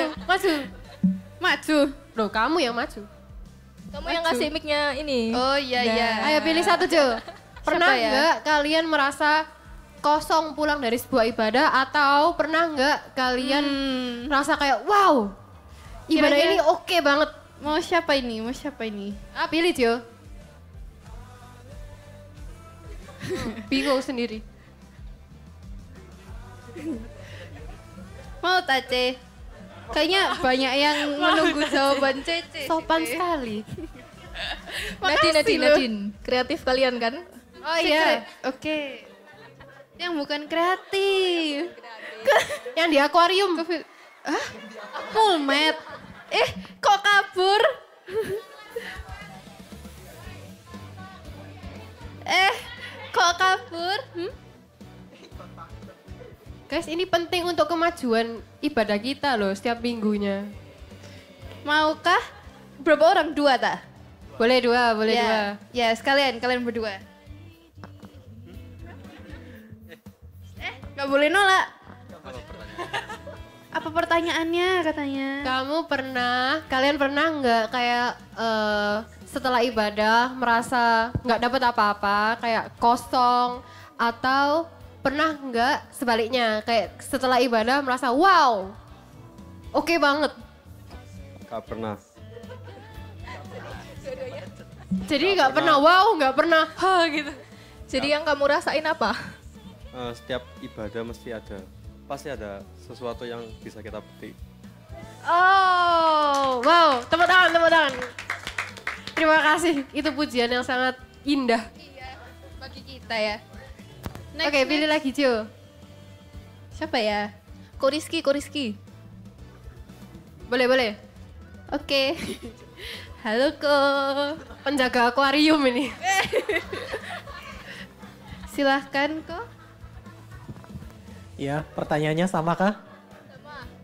Maju. Loh, kamu yang maju. Kamu yang ngasih mic-nya ini. Oh iya. Ayo pilih satu Jo. Pernah Siapa ya? nggak kalian merasa kosong pulang dari sebuah ibadah atau pernah nggak kalian merasa kayak wow ibadah Kira-kira- ini oke banget? Mau siapa ini? Pilih Jo. Bingung sendiri. Mau Tace? Kayaknya banyak yang menunggu jawaban Cece. Sopan sekali. Nadine. Kreatif kalian kan? Oh iya, oke. Yang bukan kreatif. Yang di akuarium. Pulmet. Kok kabur? Kok kabur? Guys, ini penting untuk kemajuan ibadah kita loh setiap minggunya. Maukah? Berapa orang? 2 tak? Boleh dua. Ya, sekalian kalian berdua. Gak boleh nolak. Apa pertanyaannya katanya? Kalian pernah nggak kayak setelah ibadah merasa nggak dapat apa-apa, kayak kosong, atau pernah nggak sebaliknya kayak setelah ibadah merasa wow, oke banget? Gak pernah. Jadi nggak pernah wow, nggak pernah gitu. Jadi yang kamu rasain apa? Setiap ibadah pasti ada sesuatu yang bisa kita petik. Oh, wow, tepuk tangan. Terima kasih, itu pujian yang sangat indah. Bagi kita ya. Oke, pilih lagi Jo. Siapa ya? Koriski. Boleh. Oke. Halo Ko. Penjaga akuarium ini. Silahkan Ko. Ya, pertanyaannya sama kah?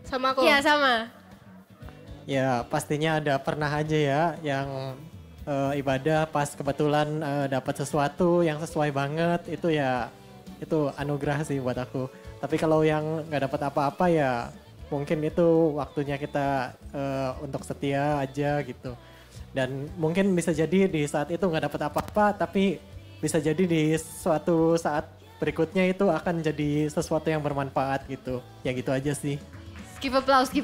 Sama aku. Iya, sama. Ya, pastinya ada pernah aja ya yang ibadah pas kebetulan dapat sesuatu yang sesuai banget, itu anugerah sih buat aku. Tapi kalau yang nggak dapat apa-apa ya mungkin itu waktunya kita untuk setia aja gitu. Dan mungkin bisa jadi di saat itu nggak dapat apa-apa, tapi bisa jadi di suatu saat berikutnya itu akan jadi sesuatu yang bermanfaat gitu. Ya gitu aja sih. Give applause.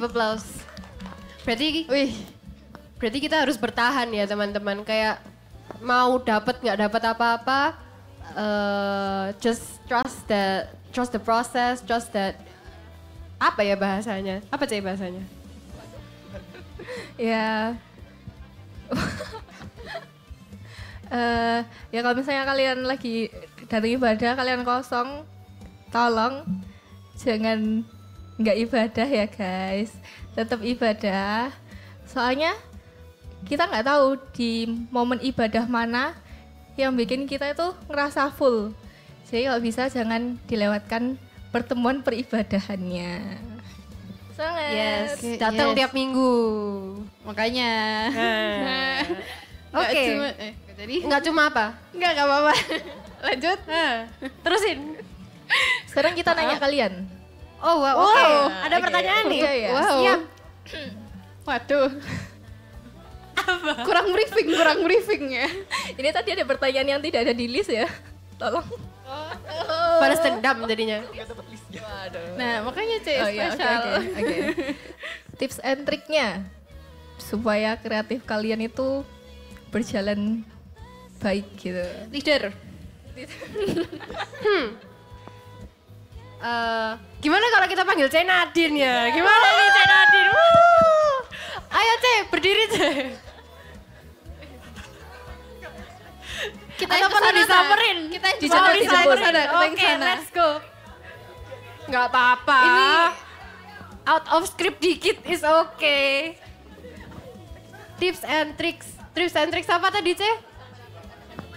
Berarti kita harus bertahan ya teman-teman. Kayak mau dapat nggak dapat apa-apa, just trust the process, trust that apa ya bahasanya? Apa sih bahasanya? Ya. Ya kalau misalnya kalian lagi dari ibadah, kalian kosong, tolong jangan nggak ibadah ya guys. Tetap ibadah. Soalnya kita nggak tahu di momen ibadah mana yang bikin kita itu ngerasa full. Jadi kalau bisa jangan dilewatkan pertemuan peribadahannya. Sangat. Yes. Datang tiap minggu. Makanya. Oke. Nggak cuma apa? Enggak apa-apa. Lanjut. Terusin. Sekarang kita nanya kalian. Oh wow, oke. Ada pertanyaan nih. Oke, ya. Wow. Siap. Waduh. Kurang briefing ya. Ini tadi ada pertanyaan yang tidak ada di list ya. Tolong. Balas dendam jadinya. Nah, makanya Cek Oh iya, spesial. oke. Tips and triknya supaya kreatif kalian itu berjalan baik gitu. Leader. Gimana kalau kita panggil C Nadine ya? Gimana nih C Nadine? Ayo C, berdiri C. Kita Atau yang perlu kesana. disamperin? Kita yang Dijemput, kita yang dijemput. kesana, kita yang Oke, kesana. let's go. Nggak apa-apa. Ini Out of script dikit is okay. Tips and tricks. Tips and tricks apa tadi, Ce?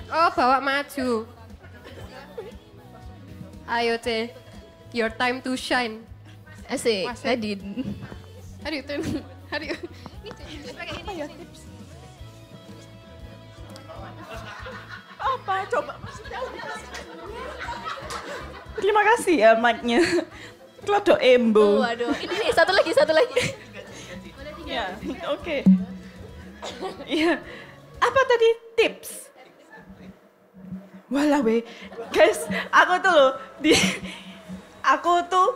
Oh, bawa maju. Ayo, Ce. Your time to shine. Asik, Nadine. Aduh, aduh. Apa coba maksudnya? Terima kasih ya mic-nya. Rodok embo. Waduh, ini satu lagi. Ya, oke. Iya. Apa tadi tips? Walah we, guys, aku tuh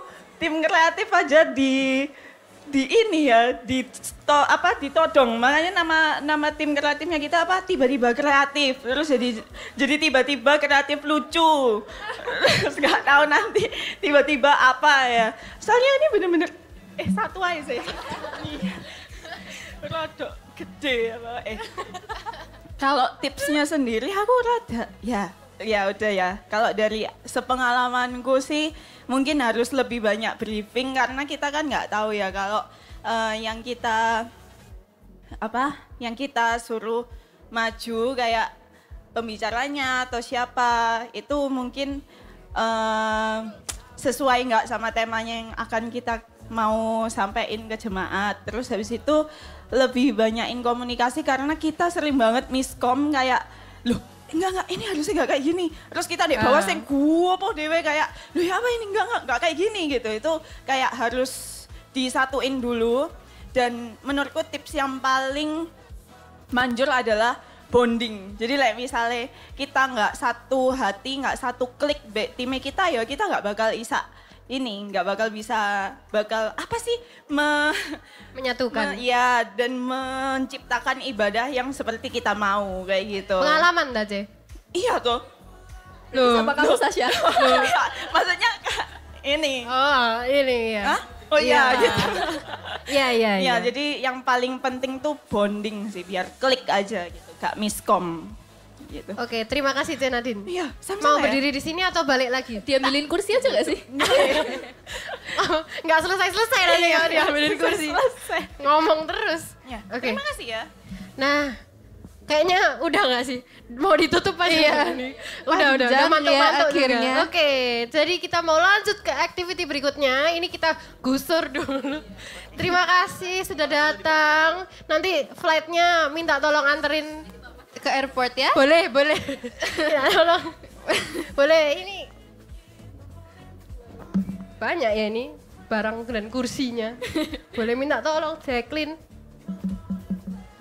tim kreatif aja di ini ya, ditodong. Makanya nama tim kreatifnya kita apa? Tiba-tiba kreatif. Terus jadi tiba-tiba kreatif lucu. Terus nggak tahu nanti tiba-tiba apa ya. Soalnya ini bener-bener satu aja sih. Iya. Rodok gede apa Kalau tipsnya sendiri aku rada ya udah ya. Kalau dari sepengalamanku sih mungkin harus lebih banyak briefing karena kita kan nggak tahu ya kalau yang kita suruh maju kayak pembicaranya atau siapa itu mungkin sesuai nggak sama temanya yang akan kita mau sampaikan ke jemaat. Terus habis itu lebih banyakin komunikasi karena kita sering banget miskom kayak loh enggak ini harusnya enggak kayak gini. Terus kita di bawah sing guopo dhewe kayak loh ya apa ini enggak kayak gini gitu. Itu kayak harus disatuin dulu dan menurutku tips yang paling manjur adalah bonding. Jadi like misalnya kita nggak satu hati, nggak satu klik timnya kita ya kita nggak bakal apa sih Menyatukan. ya dan menciptakan ibadah yang seperti kita mau kayak gitu. Pengalaman dah, Ce? Iya tuh. Sama kamu Sasha. Maksudnya ini. Oh, ini ya. Hah? Oh iya gitu. Iya. Ya, jadi yang paling penting tuh bonding sih biar klik aja gitu, gak miskom gitu. Oke, terima kasih Ce Nadine. Iya, sama-sama Mau ya. berdiri di sini atau balik lagi? Diambilin kursi aja gak sih? Nggak selesai nanti kalau diambilin kursi. Ngomong terus. Ya, Oke. terima kasih ya. Nah, kayaknya udah nggak sih? Mau ditutup aja ini? Udah Panjang mantap-mantap ya akhirnya. juga. Oke, jadi kita mau lanjut ke activity berikutnya. Ini kita gusur dulu. Terima kasih sudah datang. Nanti flightnya minta tolong anterin Ke airport ya. boleh. Ya, tolong. Boleh ini. Banyak ya ini barang dan kursinya. Boleh minta tolong Jacqueline.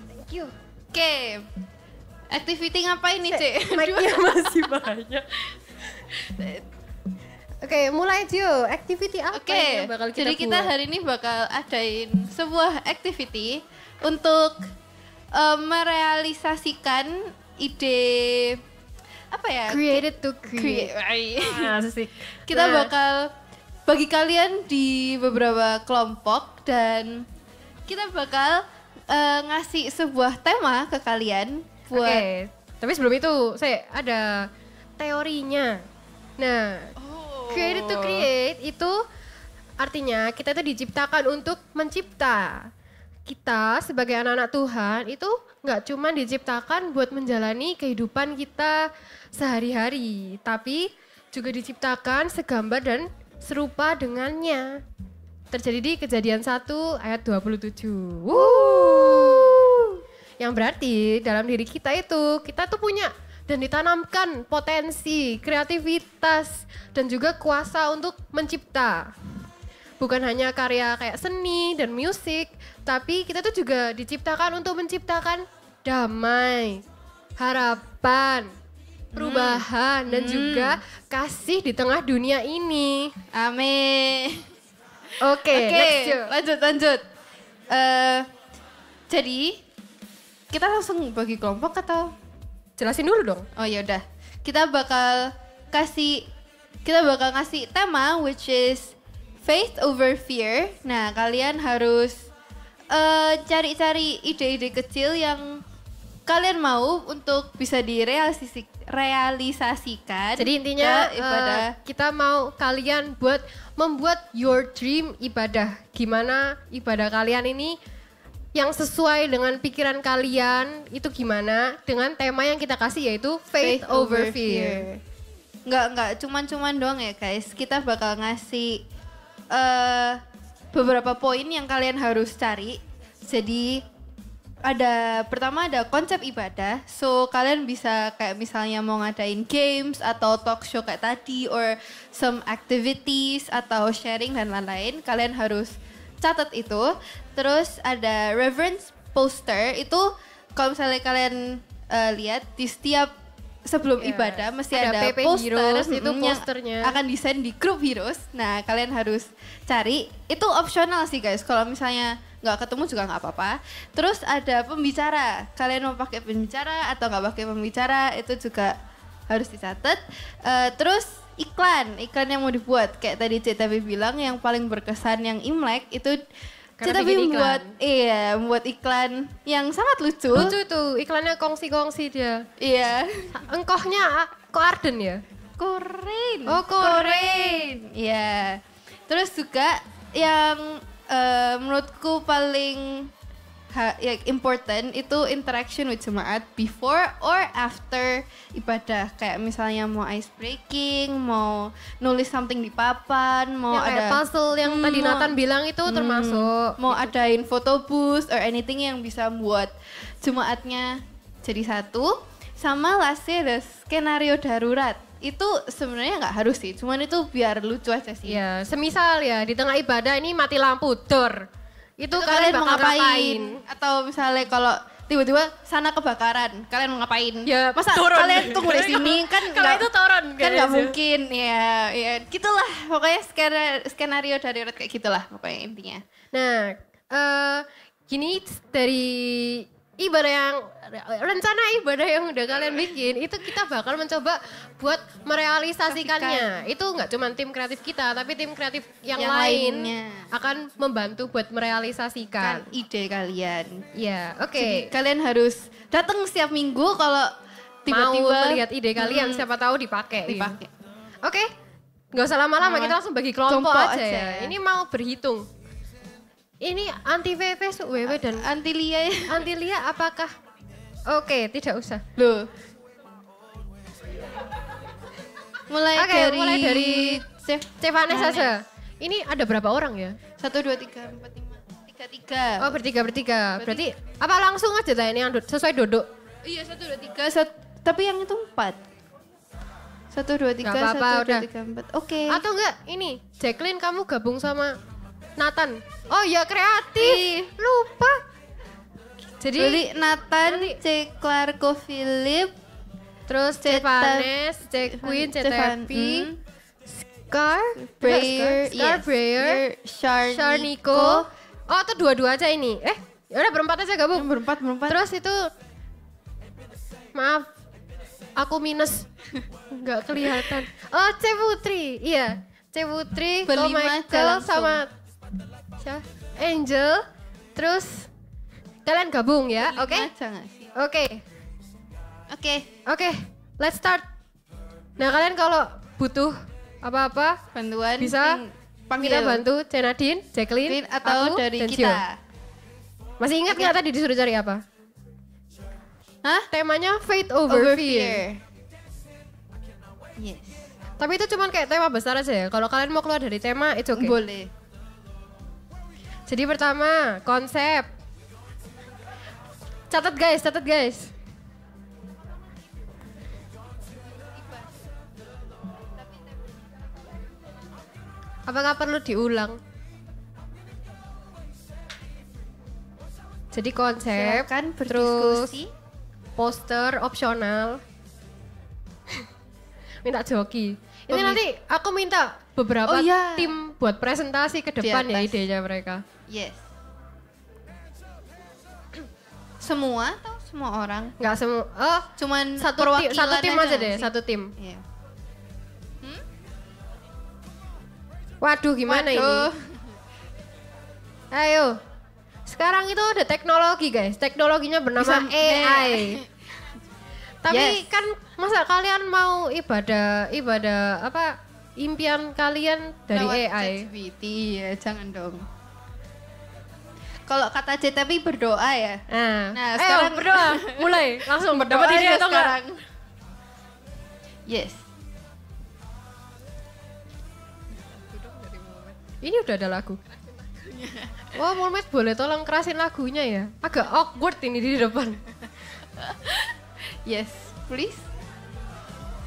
Thank you. Oke. Activity ngapain nih, Cek? Mic-nya masih banyak. Oke, mulai Jo. Activity apa Oke, yang bakal kita jadi kita buat? hari ini bakal adain sebuah activity untuk merealisasikan ide apa ya? Created to create. Asik. Kita Nah. bakal bagi kalian di beberapa kelompok dan kita bakal ngasih sebuah tema ke kalian buat Oke, tapi sebelum itu saya ada teorinya. Nah, created to create itu artinya kita itu diciptakan untuk mencipta. Kita sebagai anak-anak Tuhan itu nggak cuma diciptakan buat menjalani kehidupan kita sehari-hari, tapi juga diciptakan segambar dan serupa dengannya. Terjadi di Kejadian 1 ayat 27. Yang berarti dalam diri kita tuh punya dan ditanamkan potensi, kreativitas, dan juga kuasa untuk mencipta. Bukan hanya karya kayak seni dan musik, tapi kita tuh juga diciptakan untuk menciptakan damai, harapan, perubahan, dan juga kasih di tengah dunia ini. Amin. Oke, next Jo. lanjut. Jadi kita langsung bagi kelompok atau? Jelasin dulu dong. Oh ya udah. Kita bakal ngasih tema which is faith over fear. Nah, kalian harus cari-cari ide-ide kecil yang kalian mau untuk bisa direalisasikan. Jadi intinya ibadah. kita mau kalian membuat your dream ibadah. Gimana ibadah kalian ini yang sesuai dengan pikiran kalian itu gimana dengan tema yang kita kasih yaitu faith over fear. Enggak cuman doang ya guys. Kita bakal ngasih beberapa poin yang kalian harus cari. Jadi pertama ada konsep ibadah. So kalian bisa kayak misalnya mau ngadain games atau talk show kayak tadi or some activities atau sharing dan lain-lain. Kalian harus catat itu. Terus ada reverence poster itu kalau misalnya kalian lihat di setiap sebelum ibadah mesti ada PP poster Heroes, itu posternya yang akan desain di grup Heroes. Nah kalian harus cari, itu opsional sih guys. Kalau misalnya nggak ketemu juga nggak apa-apa. Terus ada pembicara, kalian mau pakai pembicara atau nggak pakai pembicara itu juga harus dicatat. Terus iklan yang mau dibuat kayak tadi Cik Tabi bilang yang paling berkesan yang Imlek itu Cik Tabi membuat iklan yang sangat lucu. Lucu itu, iklannya kongsi-kongsi dia. Iya. Engkohnya kok Arden ya? Korean. Oh Korean. Iya. Terus juga yang menurutku paling important itu interaction with jemaat before or after ibadah. Kayak misalnya mau ice breaking, mau nulis something di papan, mau yang ada puzzle yang tadi Nathan bilang itu termasuk. Mau adain photo booth or anything yang bisa buat jemaatnya jadi satu. Sama lastnya ada skenario darurat. Itu sebenarnya nggak harus sih, cuman itu biar lucu aja sih. Ya, semisal ya di tengah ibadah ini mati lampu, dor. Itu kalian bakal mau ngapain? Atau misalnya kalau tiba-tiba sana kebakaran, kalian mau ngapain? Ya, masa turun. kalian tunggu di sini kan kalau itu turun kan nggak mungkin ya gitulah pokoknya skenario darurat kayak gitulah pokoknya intinya. Nah, gini dari ibadah yang rencana ibadah yang udah kalian bikin itu kita bakal mencoba buat merealisasikannya. Itu nggak cuma tim kreatif kita tapi tim kreatif yang lain lainnya akan membantu buat merealisasikan ide kalian. Ya, oke. Jadi kalian harus datang setiap minggu kalau tiba-tiba mau melihat ide kalian siapa tahu dipakai. Oke. Nggak usah lama-lama, kita langsung bagi kelompok aja ya. Ini mau berhitung. Ini anti VV, WW dan anti Lia. Anti Lia apakah? Oke, tidak usah. Loh. Mulai dari Cek Vanessa saja. Ini ada berapa orang ya? 1, 2, 3, 4, 5, 3. Oh, bertiga. Berarti apa langsung aja lah ini yang sesuai duduk? Iya, 1, 2, 3. Tapi yang itu 4. 1, 2, 3, 1, 2, 3, 4. Oke. Atau enggak ini, Jacqueline kamu gabung sama Nathan. Oh iya, kreatif. Lupa. Jadi Nathan, C. Clarko Philip, terus C. Vanes, C. Queen, C. Tepi, Scar Brayer, Sharniko. Oh, itu dua-dua aja ini. Yaudah berempat aja gabung. Berempat. Terus itu, maaf, aku minus. Nggak kelihatan. Oh, C. Putri. Iya, C. Putri, Ko Michael sama Angel. Terus kalian gabung ya, oke? Oke, let's start. Nah, kalian kalau butuh apa-apa bantuan bisa kita bantu Cenadine, Jacqueline, atau aku, dari dan kita. Sion. Masih ingat nggak tadi disuruh cari apa? Hah? Temanya faith over fear. Yes. Tapi itu cuma kayak tema besar aja ya. Kalau kalian mau keluar dari tema, it's okay. Boleh. Jadi pertama, konsep. Catat guys. Apakah perlu diulang? Jadi konsep, silakan terus berdiskusi. poster opsional. Minta joki. Ini nanti aku minta beberapa tim buat presentasi ke depan ya idenya mereka. Yes. Semua atau semua orang? Enggak semua. Oh, cuman satu tim aja deh, satu tim. Iya. Waduh, gimana ini? Ayo. Sekarang itu ada teknologi guys, teknologinya bernama AI. Tapi kan masa kalian mau ibadah apa impian kalian dari AI? ChatGPT ya, jangan dong. Kalau kata tapi berdoa ya. Nah sekarang berdoa, mulai langsung berdoa ide atau sekarang. Yes. Ini udah ada lagu. Wah, Mulmet boleh tolong kerasin lagunya ya? Agak awkward ini di depan. Yes, please.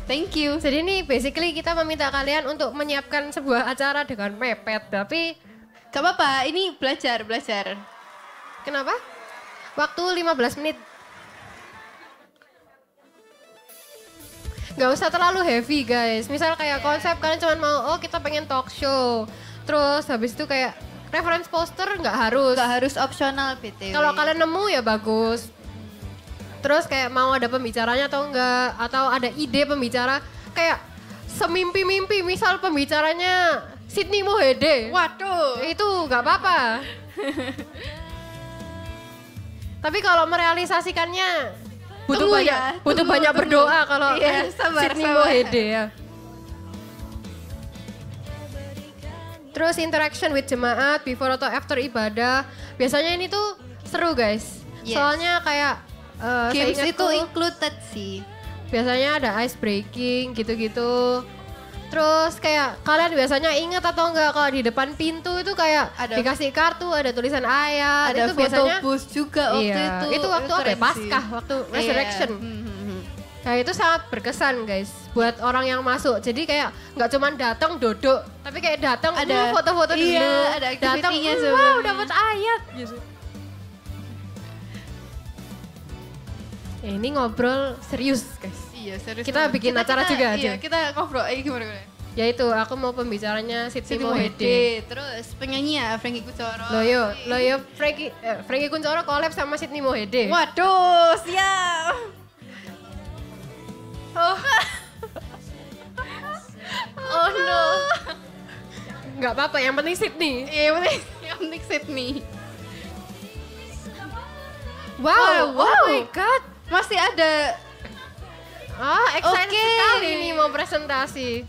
Thank you. Jadi ini basically kita meminta kalian untuk menyiapkan sebuah acara dengan mepet, tapi gak apa-apa, ini belajar. Kenapa? Waktu 15 menit. Gak usah terlalu heavy guys. Misal kayak konsep kalian cuma mau, kita pengen talk show. Terus habis itu kayak reference poster nggak harus opsional BTW. Kalau kalian nemu ya bagus. Terus kayak mau ada pembicaranya atau enggak, atau ada ide pembicara kayak semimpi-mimpi, misal pembicaranya Sydney Mohede. Waduh, itu nggak apa-apa. Tapi kalau merealisasikannya butuh banyak berdoa kalau Sydney Mohede ya. Terus interaction with jemaat before atau after ibadah. Biasanya ini tuh seru guys. Soalnya kayak games itu included sih. Biasanya ada ice breaking gitu-gitu. Terus kayak kalian biasanya ingat atau enggak kalau di depan pintu itu kayak dikasih kartu, ada tulisan ayat. Ada itu biasanya booth juga waktu itu. Itu waktu apa ya? Paskah, waktu resurrection. Nah itu sangat berkesan guys buat orang yang masuk. Jadi kayak nggak cuma datang duduk, tapi kayak datang ada foto-foto dulu. Ada aktivitinya wow dapat ayat gitu. Ini ngobrol serius guys. Iya serius. Kita bikin acara juga aja. Iya kita ngobrol, gimana? Ya itu aku mau pembicaranya Siti Mohede. Terus penyanyi Frankie Kuncoro. Loyo Frankie Kuncoro collab sama Siti Mohede. Waduh siap. Oh no. Nggak apa-apa, yang penting Sydney. Iya yang penting Sydney. Wow, oh my god. Masih ada. Excited sekali nih mau presentasi.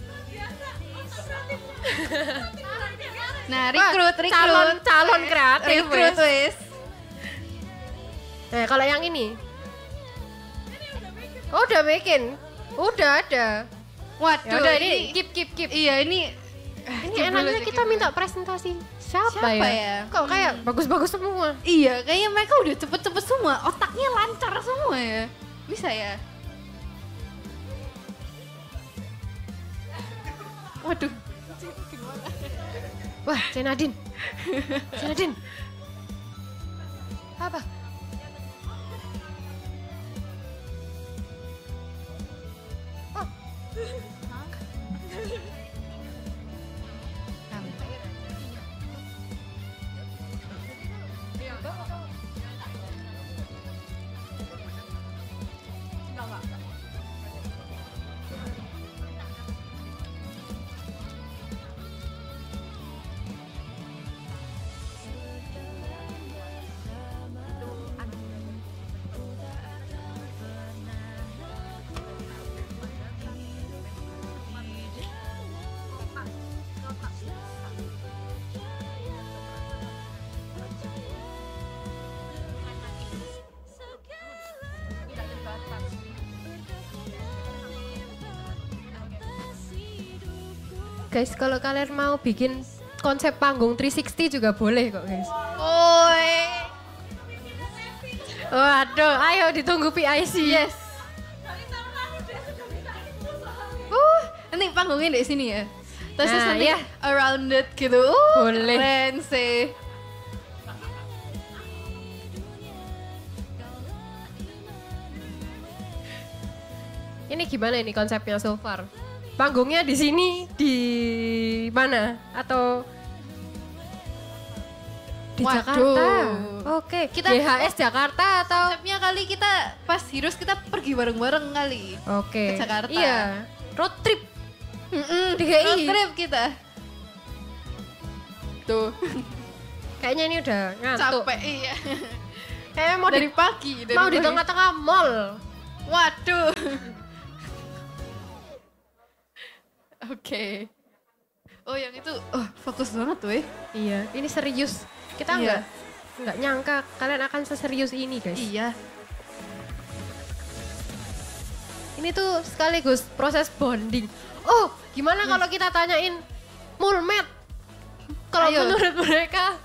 Nah, rekrut. Calon kreatif. Rekrut wes. Nah, kalau yang ini. Oh, udah bikin. Udah ada. Waduh, udah ini keep. Iya, ini enaknya kita minta presentasi. Siapa ya? Kok kayak bagus-bagus semua. Iya, kayaknya mereka udah cepet-cepet semua. Otaknya lancar semua ya. Bisa ya? Waduh. Wah, Cenadin. Apa? Guys, kalau kalian mau bikin konsep panggung 360 juga boleh kok guys. Waduh, ayo ditunggu PIC. Yes. Nanti panggungnya di sini ya. Terus nanti around it gitu. Boleh. Keren sih. Ini gimana ini konsepnya so far? Panggungnya di sini, di mana? Atau di Jakarta? Oke, kita GHS Jakarta atau? Konsepnya kali kita pas Heroes kita pergi bareng-bareng kali. Oke. Ke Jakarta. Iya. Road trip. DKI. Road trip kita. Tuh. Kayaknya ini udah ngantuk. Capek, iya. Kayaknya mau Dari pagi. mau di tengah-tengah mall. Waduh. Oke. Oh yang itu, fokus banget tuh Iya, ini serius. Kita Iya. nggak nyangka kalian akan seserius ini guys. Iya. Ini tuh sekaligus proses bonding. Oh, gimana kalau kita tanyain Mulmet? Kalau Ayo. menurut mereka,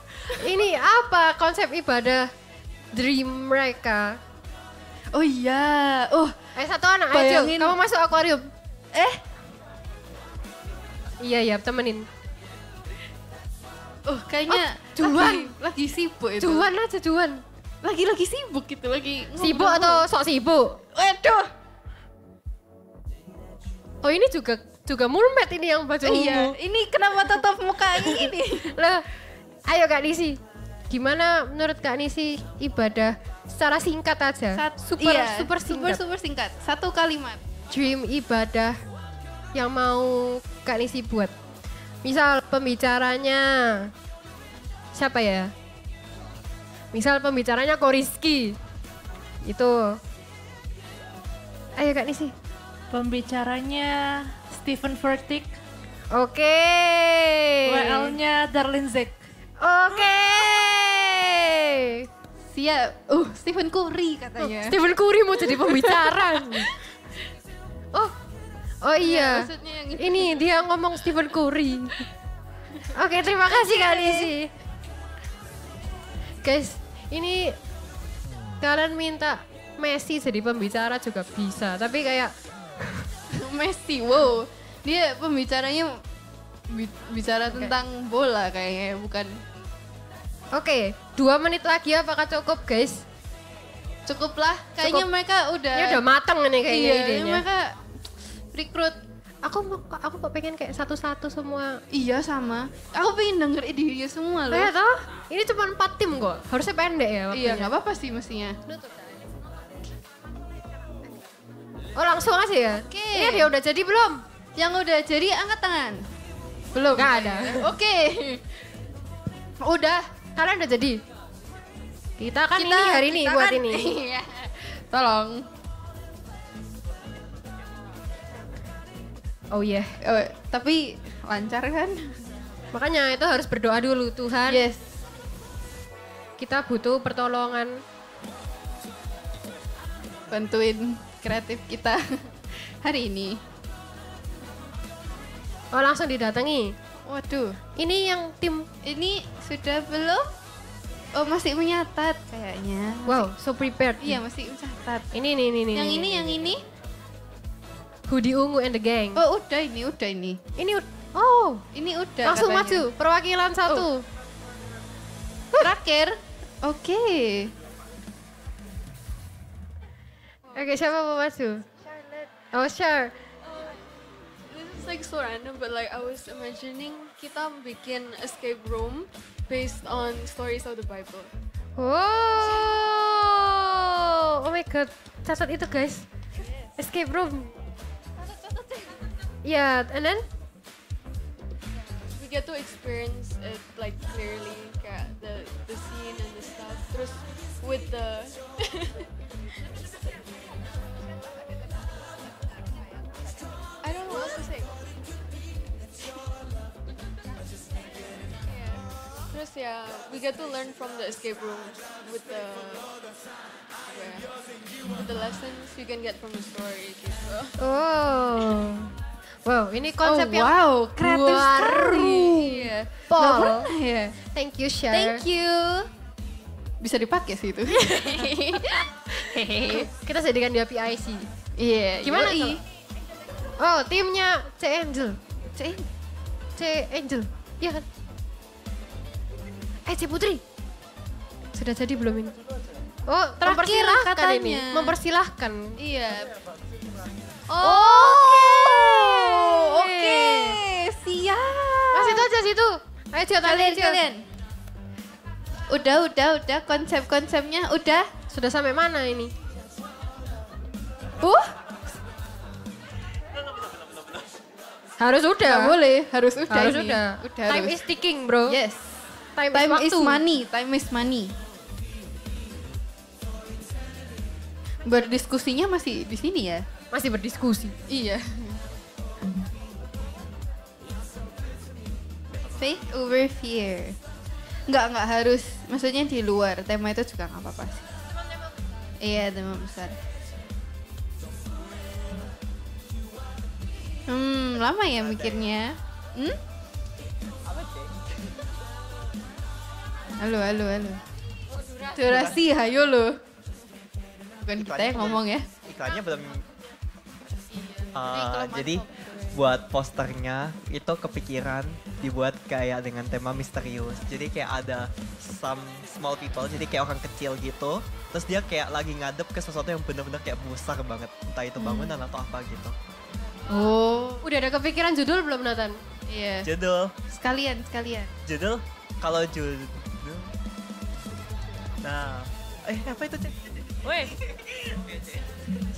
ini apa konsep ibadah dream mereka? Oh iya. Satu anak aja, Bayangin. kamu masuk akuarium. Iya, temenin. Kayaknya Juan. lagi sibuk itu. Juan aja, Juan. Lagi sibuk gitu, lagi Sibuk atau sok sibuk? Waduh. Oh ini juga Mulmet ini yang baju ungu. Iya, ini kenapa tetap mukanya ini? Lah, ayo Kak Nisi. Gimana menurut Kak Nisi ibadah secara singkat aja? Super singkat. Super singkat. Satu kalimat. Dream ibadah yang mau Kak Nisi buat. Misal pembicaranya siapa ya? Misal pembicaranya Koriski. Itu. Ayo Kak Nisi. Pembicaranya Stephen Furtick. Oke. WL-nya Darlene Zek. Oke. Siap. Stephen Curry katanya. Stephen Curry mau jadi pembicara. Oh iya. Maksudnya yang itu. Ini dia ngomong Stephen Curry. Oke, terima kasih Kak Nisi. Guys, ini kalian minta Messi jadi pembicara juga bisa, tapi kayak Messi, wow. Dia pembicaranya bicara tentang bola kayaknya, bukan. Oke, 2 menit lagi apakah cukup guys? Cukup lah, kayaknya Cukup. mereka udah. Ini udah mateng ini kayaknya Iya, idenya. mereka rekrut. Aku kok pengen kayak satu-satu semua. Iya sama. Aku pengen denger ide semua loh. Kayak toh, ini cuma 4 tim kok. Harusnya pendek ya waktunya. Iya, nggak apa-apa sih mestinya. Oh langsung aja ya? Oke. Ini dia udah jadi belum? Yang udah jadi angkat tangan. Belum. Nggak ada. Oke. Udah, kalian udah jadi? Kita kan ini hari ini kita buat kan- ini. Iya. Tolong. Oh iya. Tapi lancar kan? Makanya itu harus berdoa dulu Tuhan. Yes. Kita butuh pertolongan. Bantuin kreatif kita hari ini. Oh langsung didatangi. Waduh. Ini yang tim. Ini sudah belum? Oh masih menyatat kayaknya. Wow, so prepared. Iya masih mencatat. Ini. Yang ini. Hoodie Ungu and the Gang. Oh udah ini. Ini oh, Ini udah langsung katanya. maju. Perwakilan satu. Terakhir. Oke. Oke, siapa mau maju? Oh, Char. This is like so random, but like I was imagining kita bikin escape room based on stories of the Bible. Wow. Oh my god. Catat itu guys. Escape room. Yeah, and then? We get to experience it like clearly, kayak the scene and the stuff. Terus with the I don't know what else to say. Yeah. Terus ya, we get to learn from the escape room with the lessons you can get from the story gitu. Oh. Wow, ini konsep yang kreatif sekali. Iya. Paul. Nggak pernah ya. Thank you, Char. Thank you. Bisa dipakai sih itu. Kita jadikan dia PIC. Iya. Gimana yoi. tuh? Oh, timnya C Angel. C Angel. Iya kan? C Putri. Sudah jadi belum ini? Oh, Terakhir mempersilahkan katanya. ini. Mempersilahkan. Iya. Oke. Siap. Mas itu aja situ. Ayo Cio, Kalian. Udah. Konsep-konsepnya udah. Sudah sampai mana ini? Nggak Harus udah. boleh, harus udah Harus ini. udah. Udah Time harus. is ticking, bro. Yes. Time is money. Time is money. Berdiskusinya masih di sini ya? Masih berdiskusi. Iya. Faith over fear. Nggak harus. Maksudnya di luar tema itu juga nggak apa-apa sih. Iya, tema besar. Lama ya mikirnya. Halo. Durasi, hayo lo. Bukan kita yang ngomong ya. Iklannya belum. Jadi buat posternya itu kepikiran dibuat kayak dengan tema misterius. Jadi kayak ada some small people, jadi kayak orang kecil gitu. Terus dia kayak lagi ngadep ke sesuatu yang benar-benar kayak besar banget. Entah itu bangunan atau apa gitu. Oh, udah ada kepikiran judul belum, Nathan? Iya. Judul. Sekalian. Judul? Kalau judul. Nah, apa itu? Woi.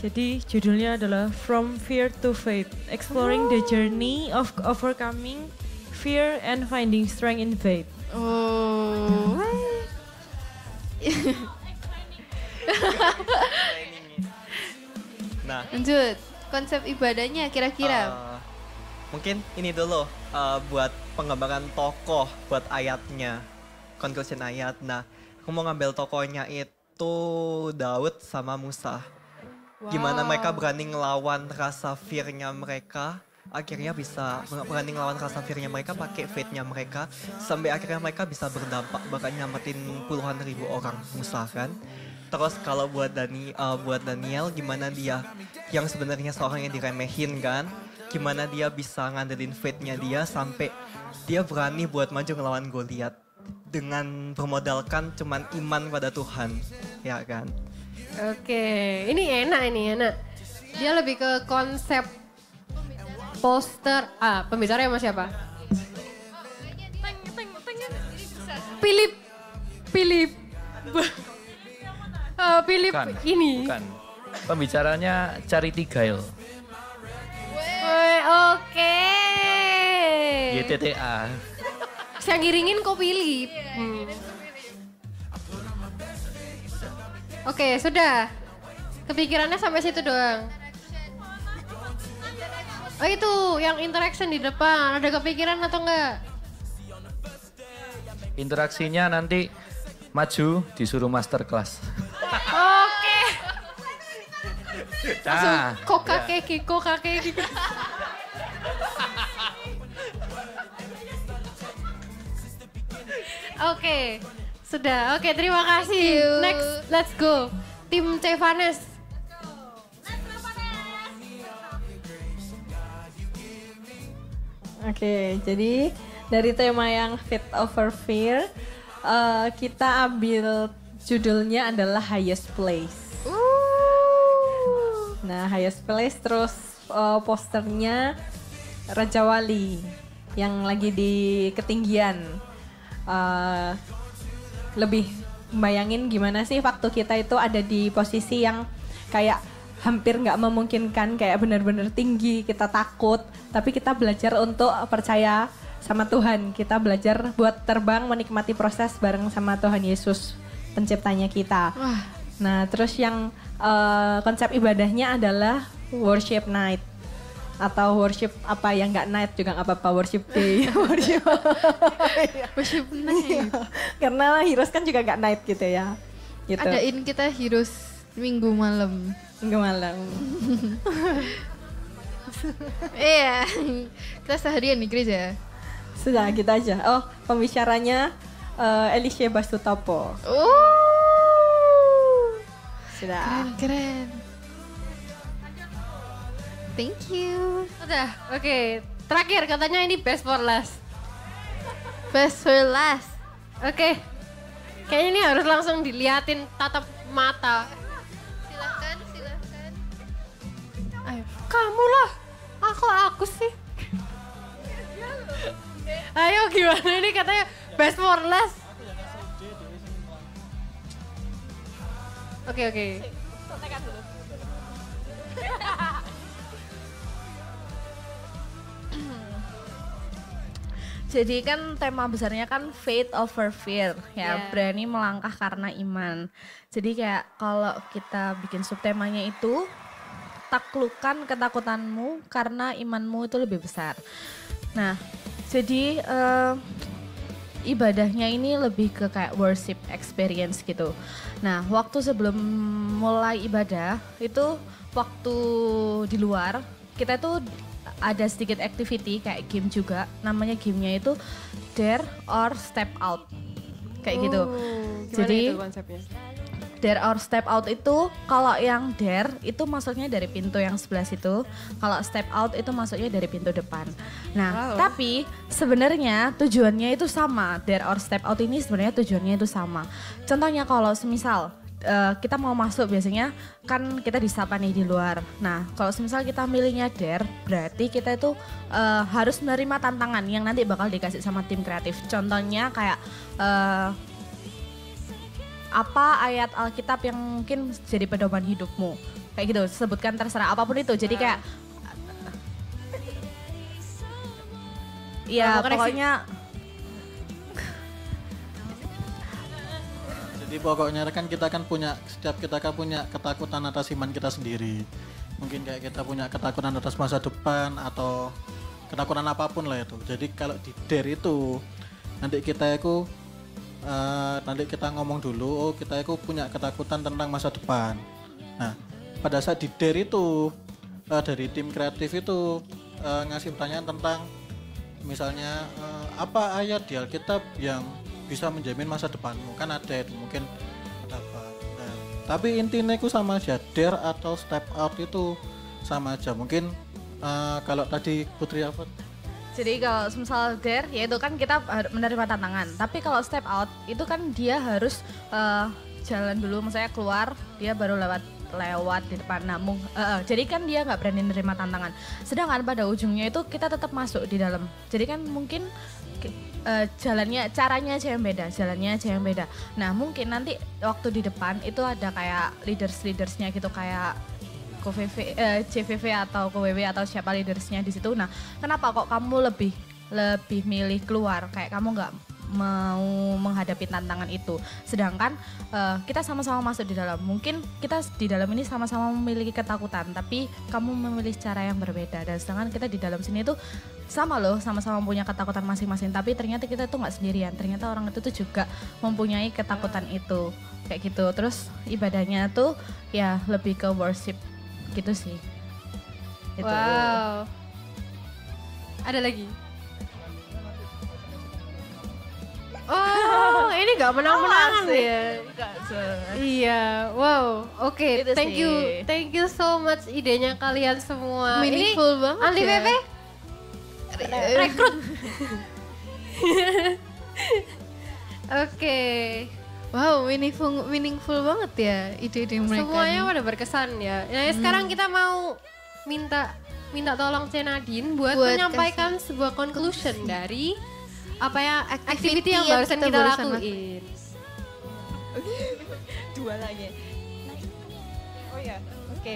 Jadi judulnya adalah From Fear to Faith, Exploring the Journey of Overcoming Fear and Finding Strength in Faith. Oh. Nah, lanjut. Konsep ibadahnya kira-kira. Mungkin ini dulu buat pengembangan tokoh, buat ayatnya, conclusion ayat. Nah, aku mau ngambil tokohnya itu Daud sama Musa. Gimana mereka berani ngelawan rasa fear-nya mereka, akhirnya bisa berani ngelawan rasa fear-nya mereka pakai faith-nya mereka, sampai akhirnya mereka bisa berdampak bakal nyamatin puluhan ribu orang Musa kan. Terus kalau buat Daniel gimana dia yang sebenarnya seorang yang diremehin kan, gimana dia bisa ngandelin faith-nya dia sampai dia berani buat maju ngelawan Goliat dengan bermodalkan cuman iman pada Tuhan, ya kan? Oke, ini enak. Dia lebih ke konsep poster. Pembicara sama siapa? Philip. Philip ini. Bukan. Pembicaranya Charity Gayle. Oke. YTTA. Yang ngiringin kok Philip. Oke, sudah. Kepikirannya sampai situ doang. Oh itu, yang interaction di depan. Ada kepikiran atau enggak? Interaksinya nanti maju disuruh masterclass. Oke. Langsung Nah, kokakeki. Oke, sudah. Oke, terima kasih. Next, let's go. Tim Cevanes. Oke, jadi dari tema yang Faith over Fear, kita ambil judulnya adalah Highest Place. Nah, Highest Place terus posternya Raja Wali yang lagi di ketinggian. Lebih bayangin gimana sih waktu kita itu ada di posisi yang kayak hampir nggak memungkinkan, kayak benar-benar tinggi, kita takut, tapi kita belajar untuk percaya sama Tuhan. Kita belajar buat terbang, menikmati proses bareng sama Tuhan Yesus, penciptanya kita. Nah, terus yang konsep ibadahnya adalah worship night. Atau worship apa yang nggak night juga nggak apa-apa, worship day. Worship night. Karena Heroes kan juga nggak night gitu ya. Gitu. Adain kita Heroes minggu malam. Iya, kita seharian di gereja. Sudah gitu aja. Oh, pembicaranya Elisha Basutopo. Sudah. Keren. Thank you. Udah, oke. Terakhir katanya ini best for last. Best for last. Oke. Kayaknya ini harus langsung diliatin tatap mata. Silahkan. Ayo, kamu lah. Aku sih. Ayo gimana ini katanya best for last. Oke. Jadi kan tema besarnya kan faith over fear ya, berani melangkah karena iman. Jadi kayak kalau kita bikin subtemanya itu taklukkan ketakutanmu karena imanmu itu lebih besar. Nah, jadi ibadahnya ini lebih ke kayak worship experience gitu. Nah, waktu sebelum mulai ibadah itu waktu di luar kita tuh ada sedikit activity kayak game juga, namanya gamenya itu Dare or Step Out, kayak gitu. Jadi itu konsepnya? Dare or Step Out itu kalau yang dare itu masuknya dari pintu yang sebelah situ, kalau step out itu masuknya dari pintu depan. Nah, tapi sebenarnya tujuannya itu sama. Dare or Step Out ini sebenarnya tujuannya itu sama. Contohnya kalau semisal kita mau masuk biasanya kan kita disapa nih di luar. Nah, kalau semisal kita milihnya dare, berarti kita itu harus menerima tantangan yang nanti bakal dikasih sama tim kreatif. Contohnya kayak apa ayat Alkitab yang mungkin jadi pedoman hidupmu. Kayak gitu, sebutkan terserah apapun itu. Jadi kayak ya pokoknya Jadi pokoknya kan kita kan punya, setiap kita kan punya ketakutan atas iman kita sendiri. Mungkin kayak kita punya ketakutan atas masa depan atau ketakutan apapun lah itu. Jadi kalau di dare itu nanti kita ngomong dulu, kita punya ketakutan tentang masa depan. Nah, pada saat di dare itu dari tim kreatif itu ngasih pertanyaan tentang misalnya apa ayat di Alkitab yang bisa menjamin masa depanmu, kan ada itu mungkin apa. Nah, tapi intinya itu sama aja, dare atau step out itu sama aja. Mungkin kalau tadi Putri apa? Jadi kalau misal dare ya itu kan kita menerima tantangan. Tapi kalau step out itu kan dia harus jalan dulu, misalnya keluar dia baru lewat di depan namun jadi kan dia nggak berani menerima tantangan. Sedangkan pada ujungnya itu kita tetap masuk di dalam. Jadi kan mungkin caranya aja yang beda. Nah mungkin nanti waktu di depan itu ada kayak leadersnya gitu, kayak CVV atau KWW atau siapa leadersnya di situ. Nah kenapa kok kamu lebih milih keluar, kayak kamu nggak mau menghadapi tantangan itu, sedangkan kita sama-sama masuk di dalam. Mungkin kita di dalam ini sama-sama memiliki ketakutan, tapi kamu memilih cara yang berbeda. Dan sedangkan kita di dalam sini tuh sama loh, sama-sama punya ketakutan masing-masing, tapi ternyata kita tuh nggak sendirian. Ternyata orang itu tuh juga mempunyai ketakutan itu, kayak gitu. Terus ibadahnya tuh ya lebih ke worship gitu sih. Gitu. Wow. Ada lagi? Oh, ini gak menang-menangan ya. Iya, wow. Oke, thank you so much idenya kalian semua. Meaningful banget Anti ya. PP rekrut. Oke. Wow, meaningful banget ya ide-ide mereka. Semuanya pada berkesan ya. Nah, sekarang kita mau minta tolong Cenadine buat menyampaikan sebuah conclusion dari apa ya activity yang barusan kita lakuin. Dua lagi. Oh ya, oke.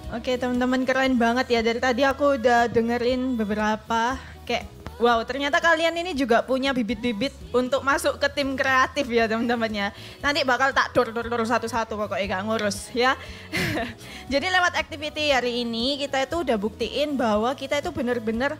Oke, teman-teman, keren banget ya. Dari tadi aku udah dengerin beberapa kayak wow, ternyata kalian ini juga punya bibit-bibit untuk masuk ke tim kreatif ya teman-temannya. Nanti bakal tak dor satu-satu pokoknya gak ngurus ya. Jadi lewat activity hari ini kita itu udah buktiin bahwa kita itu benar-benar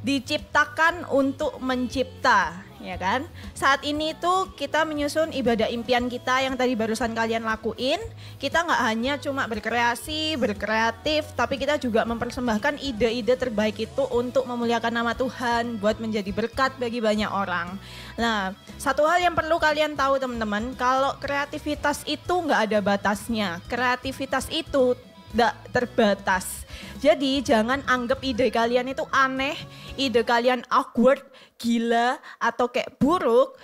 diciptakan untuk mencipta, ya kan? Saat ini tuh kita menyusun ibadah impian kita yang tadi barusan kalian lakuin. Kita nggak hanya cuma berkreatif, tapi kita juga mempersembahkan ide-ide terbaik itu untuk memuliakan nama Tuhan, buat menjadi berkat bagi banyak orang. Nah, satu hal yang perlu kalian tahu teman-teman, kalau kreativitas itu nggak ada batasnya. Kreativitas itu tidak terbatas. Jadi jangan anggap ide kalian itu aneh, ide kalian awkward, gila, atau kayak buruk.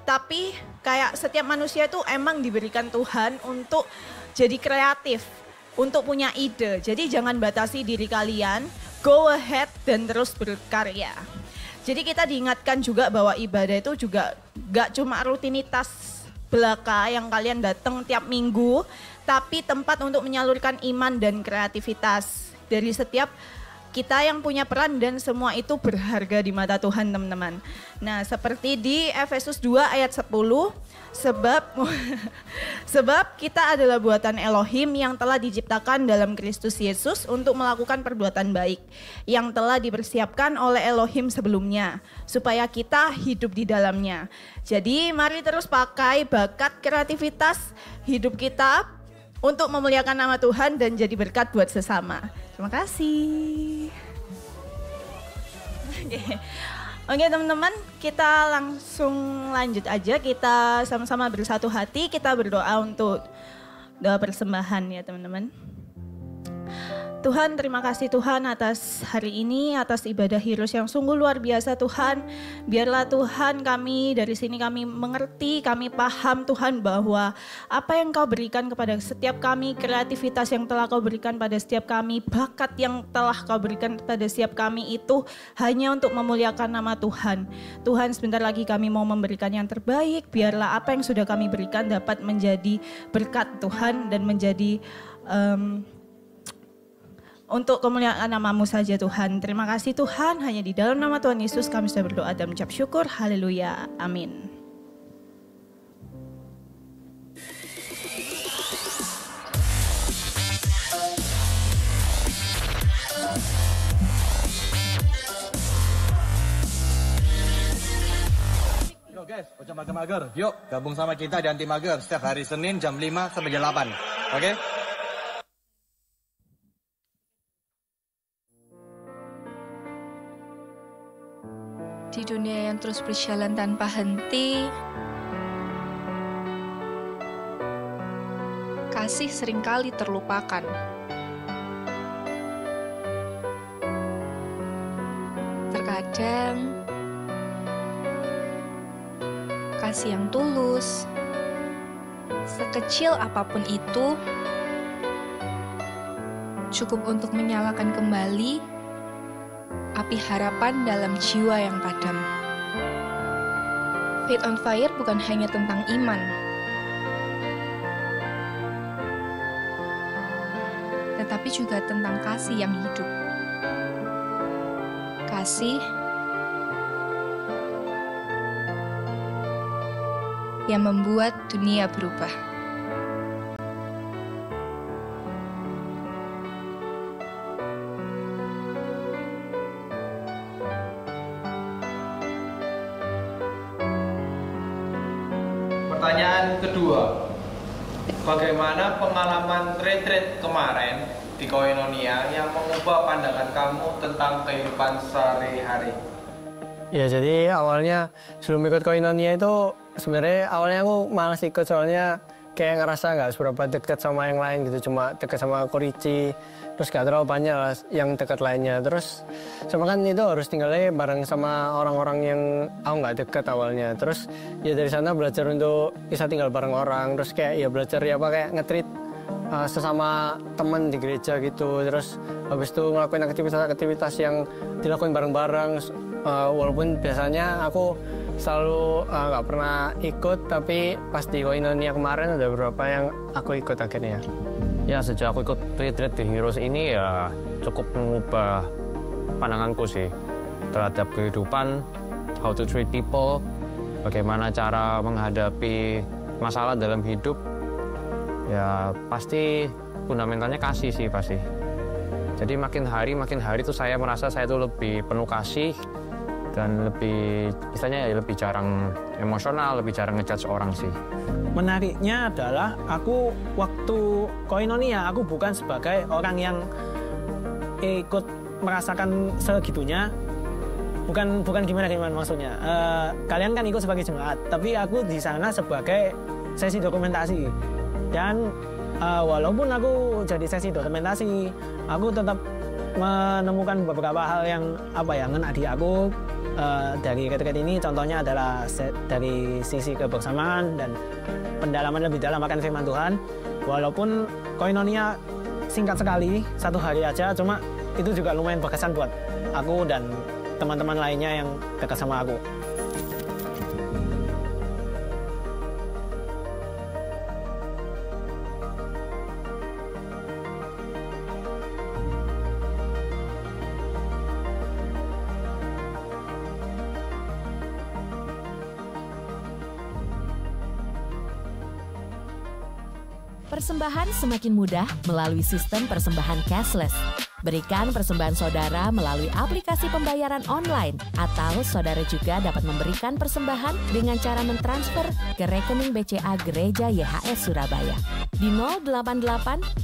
Tapi kayak setiap manusia itu emang diberikan Tuhan untuk jadi kreatif, untuk punya ide. Jadi jangan batasi diri kalian, go ahead dan terus berkarya. Jadi kita diingatkan juga bahwa ibadah itu juga gak cuma rutinitas belaka yang kalian datang tiap minggu, tapi tempat untuk menyalurkan iman dan kreativitas dari setiap kita yang punya peran dan semua itu berharga di mata Tuhan teman-teman. Nah seperti di Efesus 2 ayat 10, sebab kita adalah buatan Elohim yang telah diciptakan dalam Kristus Yesus untuk melakukan perbuatan baik yang telah dipersiapkan oleh Elohim sebelumnya supaya kita hidup di dalamnya. Jadi mari terus pakai bakat kreativitas hidup kita untuk memuliakan nama Tuhan dan jadi berkat buat sesama. Terima kasih. Oke teman-teman, kita langsung lanjut aja. Kita sama-sama bersatu hati, kita berdoa untuk doa persembahan ya teman-teman. Tuhan, terima kasih Tuhan atas hari ini, atas ibadah Heroes yang sungguh luar biasa Tuhan. Biarlah Tuhan kami dari sini kami mengerti, kami paham Tuhan bahwa apa yang Kau berikan kepada setiap kami, kreativitas yang telah Kau berikan pada setiap kami, bakat yang telah Kau berikan pada setiap kami itu hanya untuk memuliakan nama Tuhan. Tuhan, sebentar lagi kami mau memberikan yang terbaik, biarlah apa yang sudah kami berikan dapat menjadi berkat Tuhan dan menjadi untuk kemuliaan nama-Mu saja Tuhan. Terima kasih Tuhan, hanya di dalam nama Tuhan Yesus kami sudah berdoa dan mengucap syukur. Haleluya, amin. Yo guys, bocah mager-mager, yuk gabung sama kita di Anti Mager setiap hari Senin jam 5 sampai jam 8. Oke? Di dunia yang terus berjalan tanpa henti, kasih seringkali terlupakan. Terkadang, kasih yang tulus, sekecil apapun itu, cukup untuk menyalakan kembali api harapan dalam jiwa yang padam. Faith on Fire bukan hanya tentang iman, tetapi juga tentang kasih yang hidup. Kasih yang membuat dunia berubah. Pertanyaan kedua, bagaimana pengalaman retreat kemarin di Koinonia yang mengubah pandangan kamu tentang kehidupan sehari-hari? Ya jadi awalnya sebelum ikut Koinonia itu sebenarnya awalnya aku malas ikut soalnya kayak ngerasa nggak seberapa dekat sama yang lain gitu, cuma dekat sama Korici, terus gak terlalu banyak lah yang dekat lainnya. Terus sama kan itu harus tinggalnya bareng sama orang-orang yang aku nggak dekat awalnya. Terus ya dari sana belajar untuk bisa tinggal bareng orang, terus kayak ya belajar ya apa kayak nge-treat sesama teman di gereja gitu. Terus habis itu ngelakuin aktivitas-aktivitas yang dilakuin bareng-bareng, walaupun biasanya aku selalu nggak pernah ikut, tapi pas di Koinonia kemarin ada beberapa yang aku ikut akhirnya. Ya sejak aku ikut retreat di Heroes ini ya cukup mengubah pandanganku sih terhadap kehidupan, how to treat people, bagaimana cara menghadapi masalah dalam hidup. Ya pasti fundamentalnya kasih sih pasti. Jadi makin hari tuh saya merasa saya tuh lebih penuh kasih dan lebih misalnya ya lebih jarang emosional, lebih jarang ngejudge orang sih. Menariknya adalah aku waktu Koinonia aku bukan sebagai orang yang ikut merasakan segitunya. Bukan gimana maksudnya. Kalian kan ikut sebagai jemaat, tapi aku di sana sebagai sesi dokumentasi. Dan walaupun aku jadi sesi dokumentasi, aku tetap menemukan beberapa hal yang ngena di aku. Dari retreat ini contohnya adalah dari sisi kebersamaan dan pendalaman lebih dalam akan firman Tuhan. Walaupun Koinonia singkat sekali, 1 hari aja, cuma itu juga lumayan berkesan buat aku dan teman-teman lainnya yang dekat sama aku. persembahan semakin mudah melalui sistem persembahan cashless. Berikan persembahan saudara melalui aplikasi pembayaran online atau saudara juga dapat memberikan persembahan dengan cara mentransfer ke rekening BCA Gereja YHS Surabaya di 088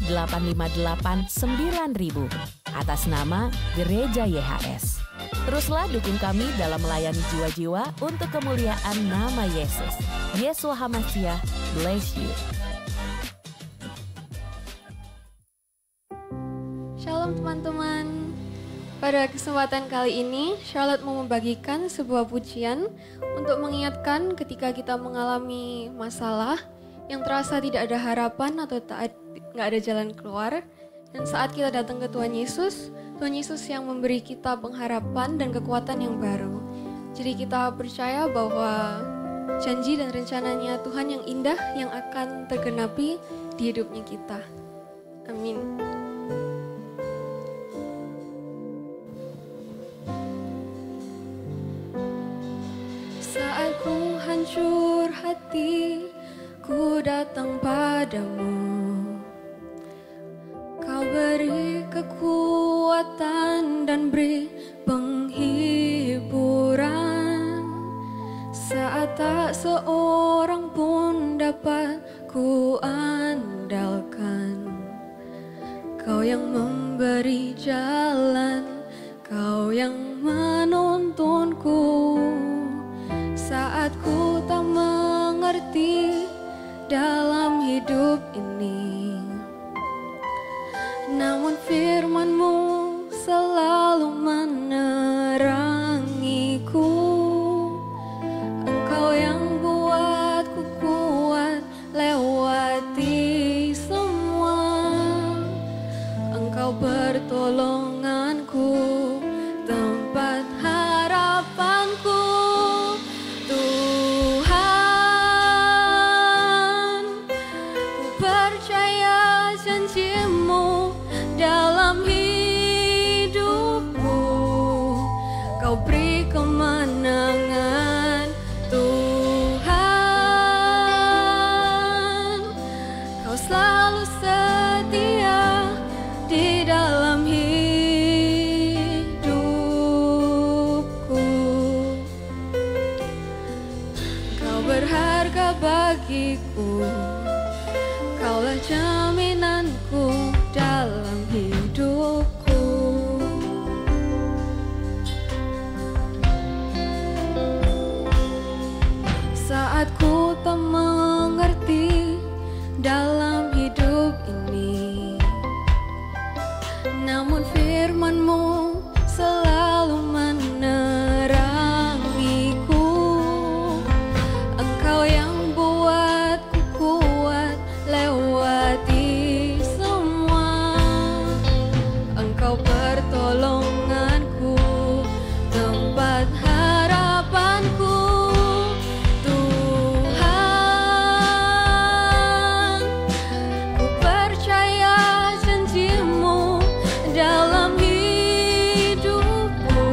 858 9000 atas nama Gereja YHS. Teruslah dukung kami dalam melayani jiwa-jiwa untuk kemuliaan nama Yesus. Yesua HaMashiach, bless you. Shalom teman-teman. Pada kesempatan kali ini, Charlotte mau membagikan sebuah pujian untuk mengingatkan ketika kita mengalami masalah yang terasa tidak ada harapan atau nggak ada jalan keluar. Dan saat kita datang ke Tuhan Yesus yang memberi kita pengharapan dan kekuatan yang baru. Jadi kita percaya bahwa janji dan rencananya Tuhan yang indah yang akan tergenapi di hidupnya kita. Amin. Saat ku hancur hati, ku datang padamu. Kau beri kekuatan dan beri penghiburan. Saat tak seorang pun dapat ku andalkan, Kau yang memberi jalan, Kau yang menuntunku. Saat ku tak mengerti dalam hidup ini, namun firman-Mu selalu menerangiku. Engkau yang buatku kuat lewati semua. Engkau pertolonganku, tempat harapanku. Tuhan, ku percaya janji-Mu dalam hidupku. Kau beri kemenangan, Tuhan. Kau selalu setia di dalam hidupku. Kau berharga bagiku, Kaulah jaminanku dalam hidupku. Saat ku tak mengerti dalam hidup ini, namun firman-Mu selalu menerangiku. Engkau yang buatku kuat lewati semua. Engkau pertolonganku, tempat harapanku. Tuhan, ku percaya janji-Mu dalam hidupku.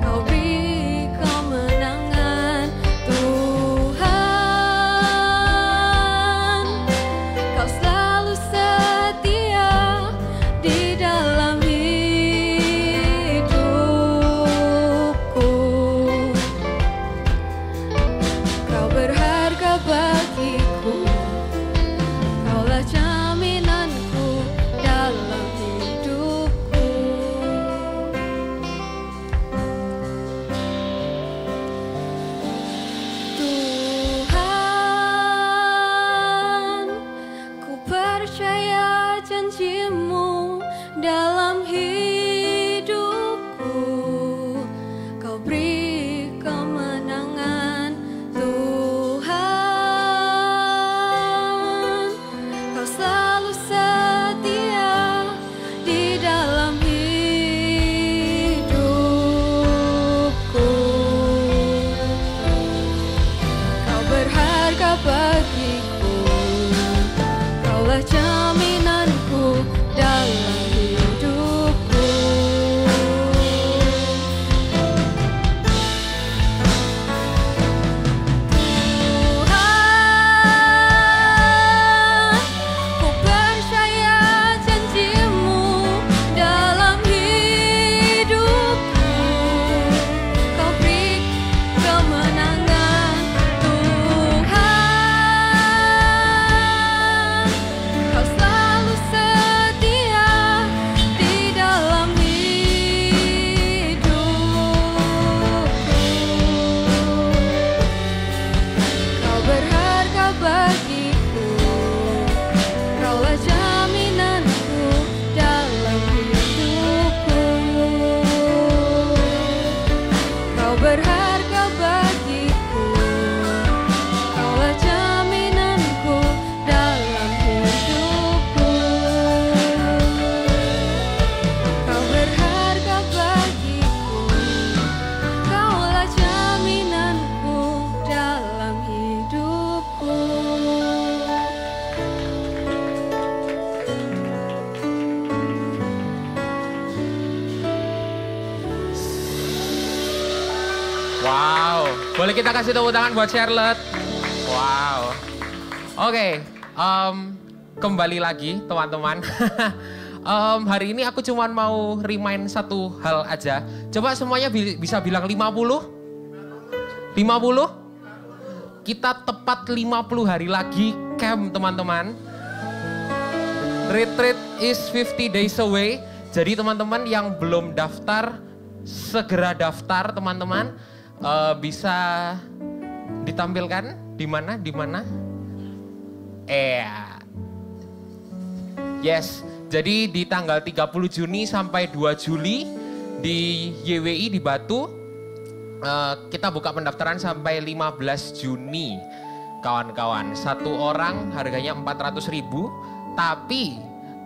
Kau beri kemenangan, Tuhan. Kau selalu setia di dalam hidupku. Kau berharga bagiku, Kaulah jaminanku dalam hidupku. Tuhan, ku percaya janji-Mu dalam hidupku. Kau beri kemenangan, Tuhan. Kau selalu setia di dalam hidupku. Kau berharga bagiku, Kaulah jaminanku dalam hidupku. Tuhan, Wow, boleh kita kasih tepuk tangan buat Charlotte. Wow. Oke, kembali lagi teman-teman. Hari ini aku cuma mau remind satu hal aja. Coba semuanya bisa bilang 50? 50? Kita tepat 50 hari lagi camp teman-teman. Retreat is 50 days away. Jadi teman-teman yang belum daftar, segera daftar teman-teman. Bisa ditampilkan di mana? Yes, jadi di tanggal 30 Juni sampai 2 Juli di YWI di Batu, kita buka pendaftaran sampai 15 Juni. Kawan-kawan, satu orang harganya 400.000, tapi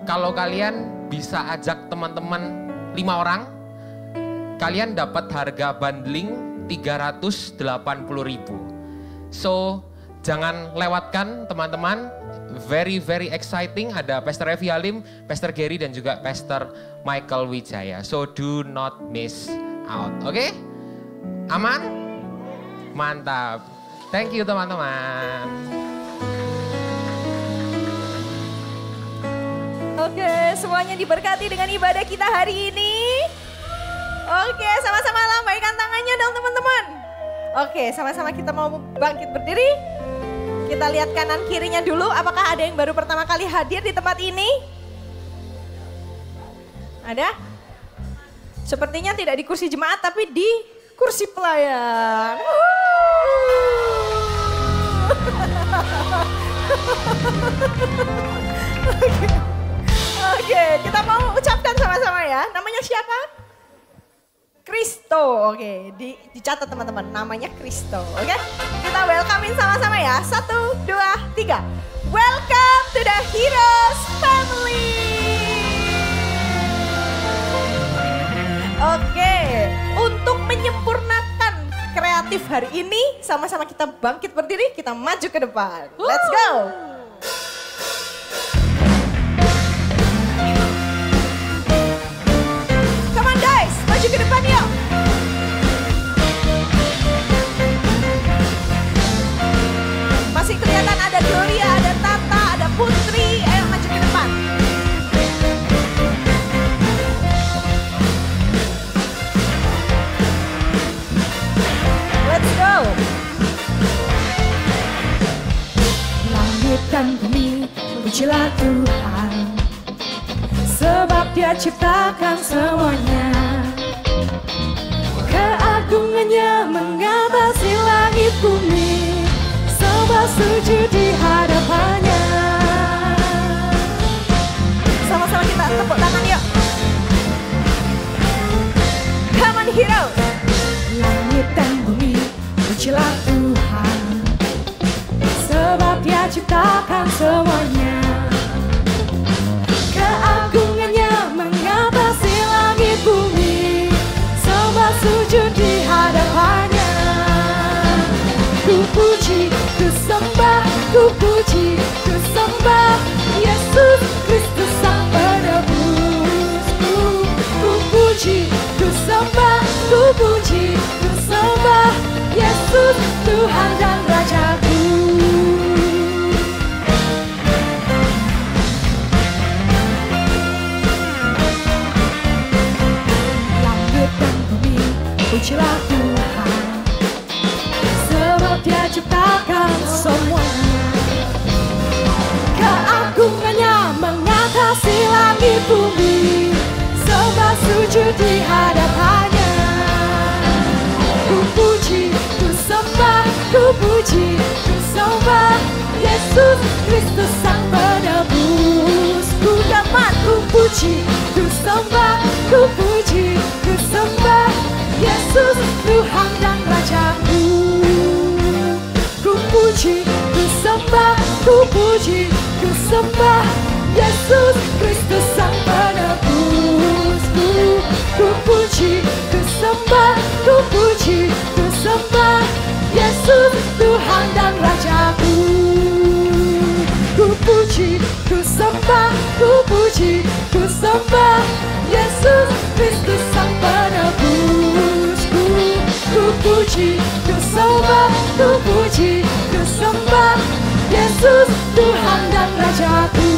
kalau kalian bisa ajak teman-teman 5 orang, kalian dapat harga bundling 380.000. So, jangan lewatkan teman-teman. Very exciting. Ada Pastor Evi Halim, Pastor Gary dan juga Pastor Michael Wijaya. So, do not miss out. Oke? Aman? Mantap. Thank you teman-teman. Oke, semuanya diberkati dengan ibadah kita hari ini. Oke, sama-sama lambaikan tangannya dong teman-teman. Oke, sama-sama kita mau bangkit berdiri. Kita lihat kanan kirinya dulu, apakah ada yang baru pertama kali hadir di tempat ini? Ada? Sepertinya tidak di kursi jemaat tapi di kursi pelayan. Oke, kita mau ucapkan sama-sama ya. Namanya siapa? Kristo, oke, dicatat teman-teman, namanya Kristo, oke? Kita welcome-in sama-sama ya, 1, 2, 3. Welcome to the Heroes Family. Oke, untuk menyempurnakan kreatif hari ini, sama-sama kita bangkit berdiri, kita maju ke depan. Let's go. Come on guys, maju ke depan yuk. Masih kelihatan ada Gloria, ada Tata, ada Putri. Ayo maju ke depan. Let's go. Langit dan bumi, pujilah Tuhan, sebab Dia ciptakan semuanya. Keagungannya mengatasi langit bumi, sebab sujud di hadapannya. Sama-sama kita tepuk tangan yuk. Come on heroes. Langit dan bumi, pujilah Tuhan, sebab Dia ciptakan semuanya. Keagungannya mengatasi langit bumi, sebab sujud di hadapannya. Ku puji, ku sembah, ku puji, ku sembah Yesus Kristus Sang Penebus. Ku puji, ku sembah, ku puji, ku sembah Yesus Tuhan dan Rajaku. Langit dan bumi, pujilah Tuhan, sebab Dia ciptakan semuanya. Keagungannya mengatasi langit bumi, sebab sujud di hadapannya. Ku puji, ku sembah, ku puji, ku sembah Yesus Kristus Sang Penebus. Ku dapat, ku puji, ku sembah, ku puji, ku sembah Yesus Tuhan dan Rajaku. Ku puji, ku sembah, ku puji, ku sembah Yesus Kristus Sang Penebus. Ku puji, ku sembah, ku puji, ku sembah Yesus Tuhan dan Rajaku. Ku puji, ku sembah, ku puji, ku sembah Yesus Kristus Sang Penebus. Ku puji, puji, ku sembah, ku puji, ku sembah Yesus Tuhan dan Rajaku.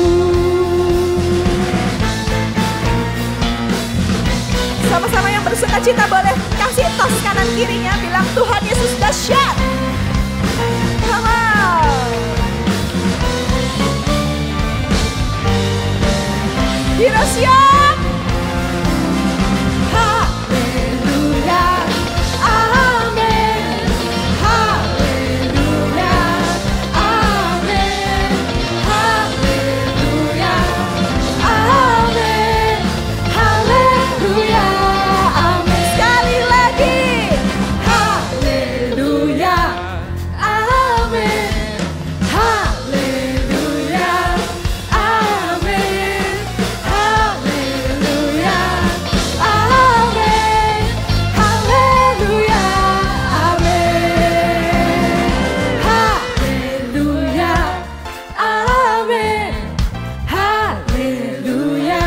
Sama-sama yang bersuka cita boleh kasih tos kanan kirinya, bilang Tuhan Yesus dahsyat. Come on. Hero siap. Haleluya, amin. Haleluya, amin. Haleluya, amin. Haleluya, amin. Sekali lagi. Haleluya, amin. Haleluya, amin. Haleluya, amin. Haleluya, amin. Haleluya, amin. Haleluya.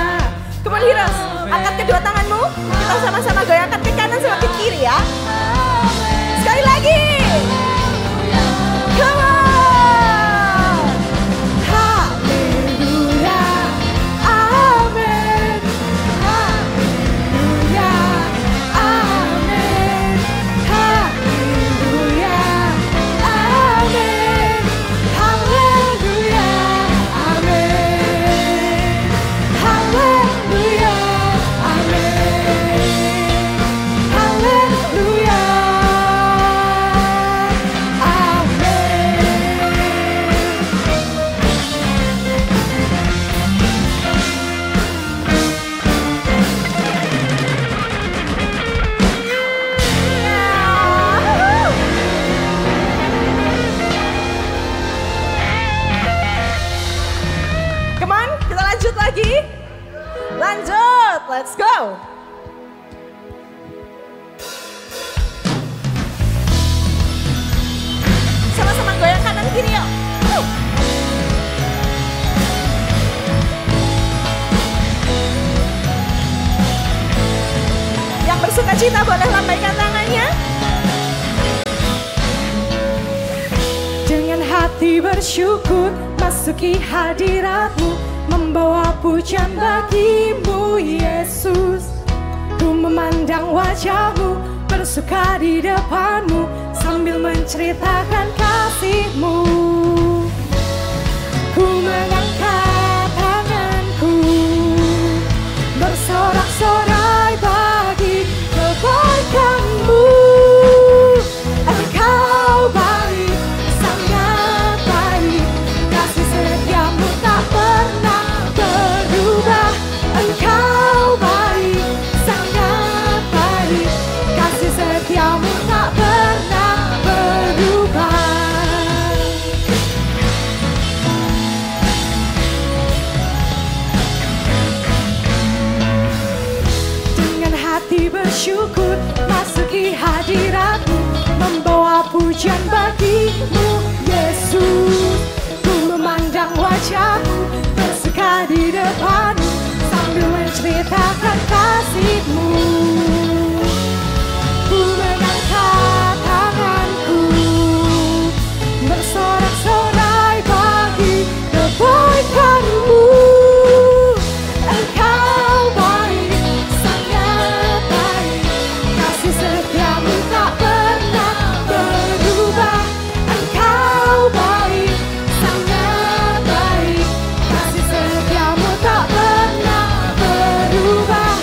Come on Heroes, angkat kedua tanganmu. Kita sama-sama goyangkan ke kanan sama ke kiri ya. Sekali lagi. Come on. Haleluya, amin. Haleluya, amin. Haleluya, amin. Haleluya, amin. Haleluya, amin. Haleluya, Come on, kita lanjut lagi. Lanjut, let's go. Sama-sama goyang kanan kiri yuk. Yang bersuka cita boleh lambaikan tangannya. Dengan hati bersyukur masuki hadirat-Mu, membawa pujian bagimu Yesus. Ku memandang wajah-Mu, bersuka di depan-Mu, sambil menceritakan kasih-Mu. Ku mengangkat tanganku, bersorak-sorai bagi kebaikan-Mu. Engkau baik, sangat baik, kasih setia-Mu tak pernah berubah. Engkau baik, sangat baik, kasih setia-Mu tak pernah berubah. Dengan hati bersyukur masuki hadirat-Mu, membawa pujian bagimu Yesus. Ku memandang wajah-Mu, bersuka di depan-Mu, sambil menceritakan kasih-Mu. Ku mengangkat tanganku, bersorak-sorai bagi kebaikan-Mu. Engkau baik, sangat baik, kasih setia-Mu tak pernah berubah. Engkau baik, sangat baik, kasih setia-Mu tak pernah berubah.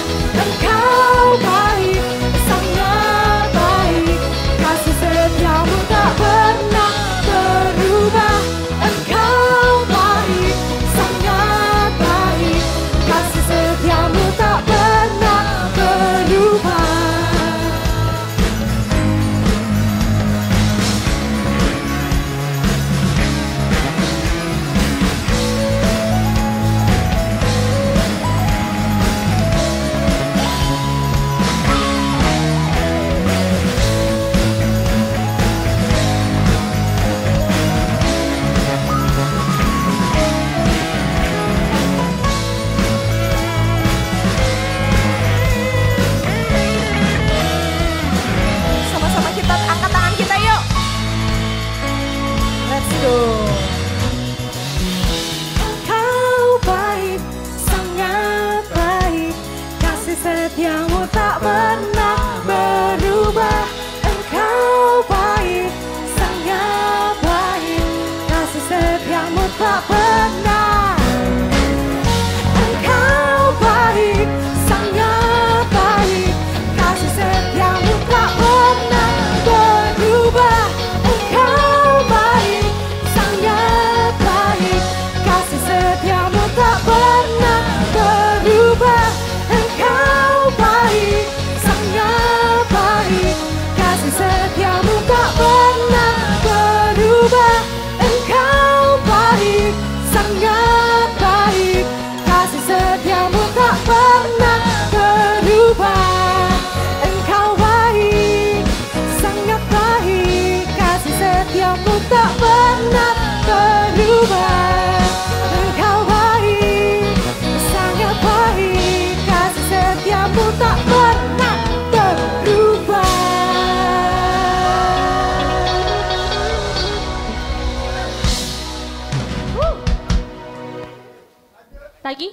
Lagi?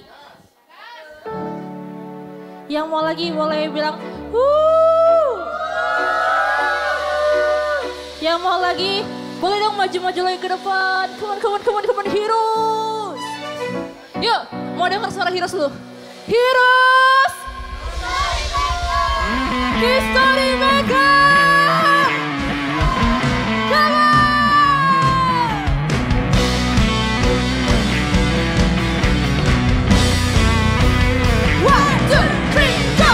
Yang mau lagi boleh bilang Yang mau lagi boleh dong maju-maju lagi ke depan. Come on Heroes. Yuk, mau dengar suara Heroes dulu. Heroes! History Maker! Come on! One, two, three, go!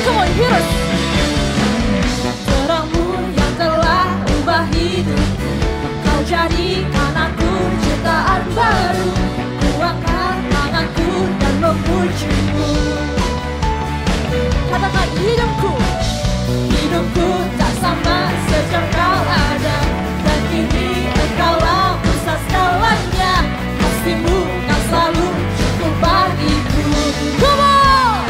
Come on, Heroes! Terangmu yang telah ubah hidupku, kau jadikan aku ciptaan baru. Kuangkat tanganku dan memujimu. Katakan hidupku, hidupku tak sama sejak kau ada, dan kini engkaulah pusat segalanya. Kasihmu kan selalu cukup bagiku. Come on!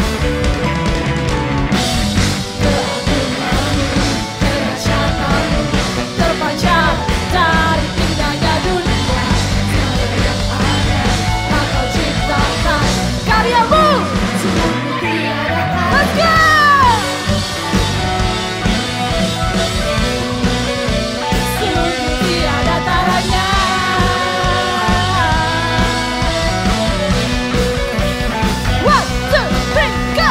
Terpanjang dari indahnya dunia, segala yang ada telah kau ciptakan. Karyamu sungguh tiada tara. Sungguh tiada taranya. One, two, three, go!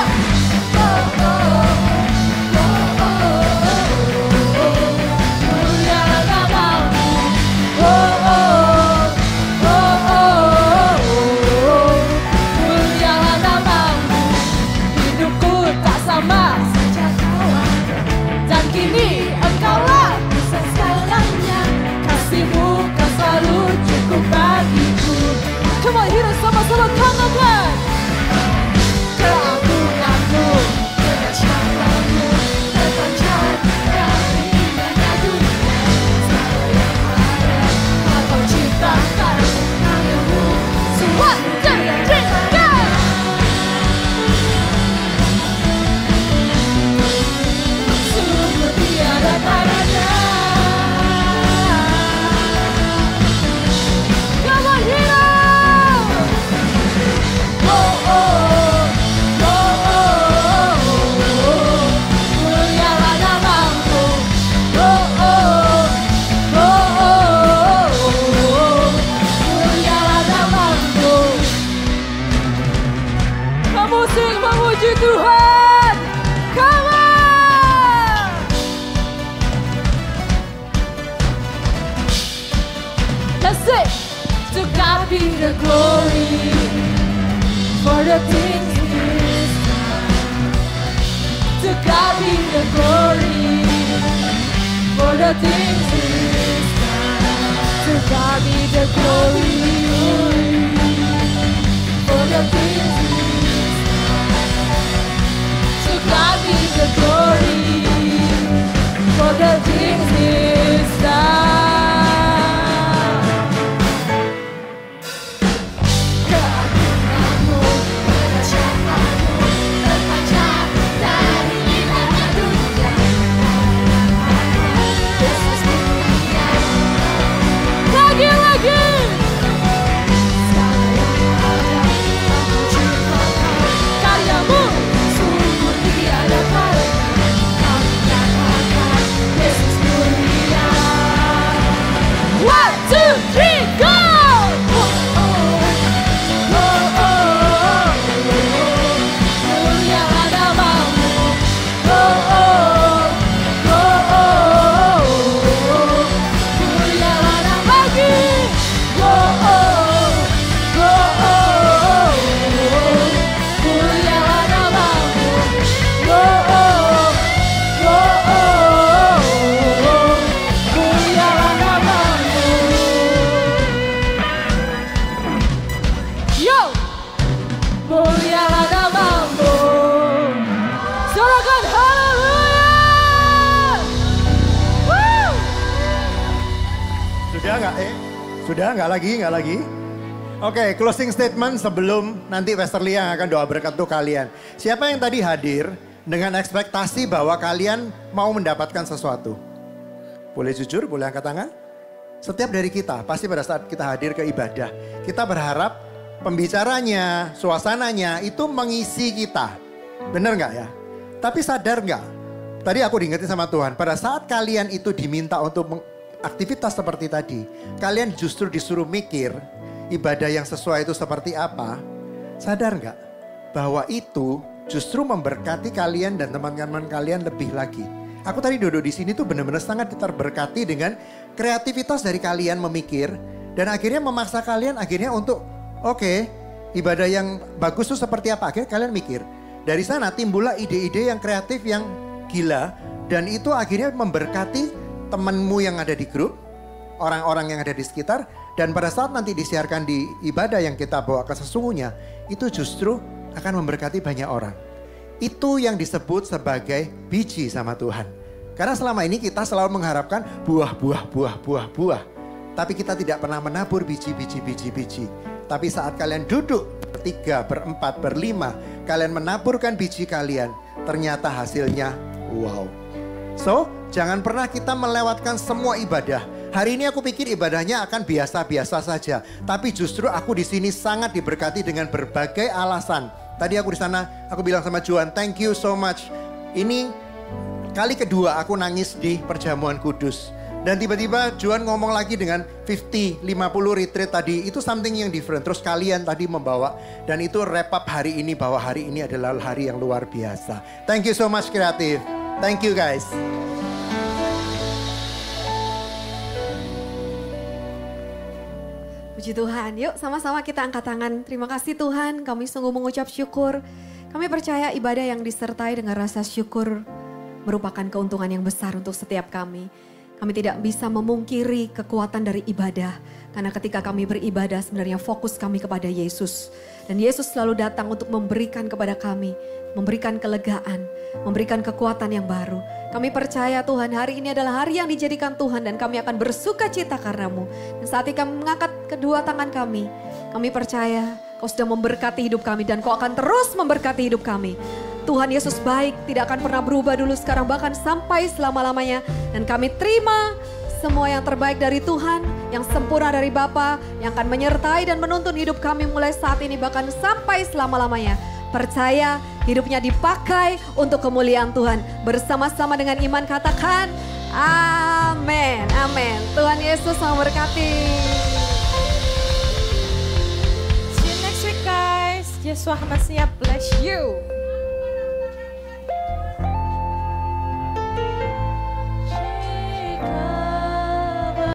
Hidupku tak sama sejak kau ada, dan kini engkaulah pusat segalanya. Kasihmu kan selalu cukup bagiku. Come on, Heroes, sama-sama katakan. Keagunganmu, kedasyatamu, terpanjang dari indahnya dunia. Segala yang ada telah kau ciptakan. Karyamu, one, two, three, go! Sungguh tiada taranya. Come on, Heroes! Oh, oh, oh, oh, oh. Mulialah namamu. Oh, oh, oh, oh, oh. Mulialah namamu. Memusik memuji Tuhan. Come on! Let's sing. To God be the glory for the things He's done. To God be the glory for the things He's done. To God be the glory for the things He's done. To God be the glory for the things He's done. Keagunganmu, kedasyatamu, terpanjang dari indahnya dunia. Yesus mulia. Lagi. Segala yang ada telah kau ciptakan. Karyamu sungguh tiada taranya. Kami nyatakan Yesus mulia. One, two, three, go! Mulialah namamu. Mulialah namamu. Mulialah namamu. Mulialah namamu. Yo! Mulialah namamu. Sorakan haleluya. Woo! Sudah nggak? Sudah nggak lagi? Oke, closing statement sebelum nanti Westerly yang akan doa berkat untuk kalian. Siapa yang tadi hadir dengan ekspektasi bahwa kalian mau mendapatkan sesuatu? Boleh jujur, boleh angkat tangan? Setiap dari kita, pasti pada saat kita hadir ke ibadah, kita berharap pembicaranya, suasananya itu mengisi kita. Bener nggak ya? Tapi sadar nggak? Tadi aku diingetin sama Tuhan, pada saat kalian itu diminta untuk aktivitas seperti tadi, kalian justru disuruh mikir, ibadah yang sesuai itu seperti apa, sadar nggak bahwa itu justru memberkati kalian dan teman-teman kalian lebih lagi. Aku tadi duduk di sini tuh benar-benar sangat terberkati dengan kreativitas dari kalian memikir dan akhirnya memaksa kalian akhirnya untuk oke, ibadah yang bagus tuh seperti apa, akhirnya kalian mikir. Dari sana timbullah ide-ide yang kreatif yang gila dan itu akhirnya memberkati temanmu yang ada di grup, orang-orang yang ada di sekitar. Dan pada saat nanti disiarkan di ibadah yang kita bawa ke sesungguhnya, itu justru akan memberkati banyak orang. Itu yang disebut sebagai biji sama Tuhan. Karena selama ini kita selalu mengharapkan buah. Tapi kita tidak pernah menabur biji. Tapi saat kalian duduk bertiga, berempat, berlima, kalian menaburkan biji kalian, ternyata hasilnya wow. So, jangan pernah kita melewatkan semua ibadah. Hari ini aku pikir ibadahnya akan biasa-biasa saja. Tapi justru aku di sini sangat diberkati dengan berbagai alasan. Tadi aku di sana, aku bilang sama Juan, thank you so much. Ini kali kedua aku nangis di perjamuan kudus. Dan tiba-tiba Juan ngomong lagi dengan 50 retreat tadi. Itu something yang different. Terus kalian tadi membawa. Dan itu wrap up hari ini bahwa hari ini adalah hari yang luar biasa. Thank you so much kreatif. Thank you guys. Puji Tuhan, yuk sama-sama kita angkat tangan. Terima kasih Tuhan, kami sungguh mengucap syukur. Kami percaya ibadah yang disertai dengan rasa syukur merupakan keuntungan yang besar untuk setiap kami. Kami tidak bisa memungkiri kekuatan dari ibadah. Karena ketika kami beribadah sebenarnya fokus kami kepada Yesus. Dan Yesus selalu datang untuk memberikan kepada kami, memberikan kelegaan, memberikan kekuatan yang baru. Kami percaya Tuhan hari ini adalah hari yang dijadikan Tuhan dan kami akan bersuka cita karenamu. Dan saat ini kami mengangkat kedua tangan kami percaya Kau sudah memberkati hidup kami dan Kau akan terus memberkati hidup kami. Tuhan Yesus baik, tidak akan pernah berubah dulu sekarang bahkan sampai selama-lamanya. Dan kami terima semua yang terbaik dari Tuhan, yang sempurna dari Bapa, yang akan menyertai dan menuntun hidup kami mulai saat ini bahkan sampai selama-lamanya. Percaya hidupnya dipakai untuk kemuliaan Tuhan. Bersama-sama dengan iman katakan amin, amin. Tuhan Yesus memberkati. See you next week guys. Yesus Hamasinya bless you.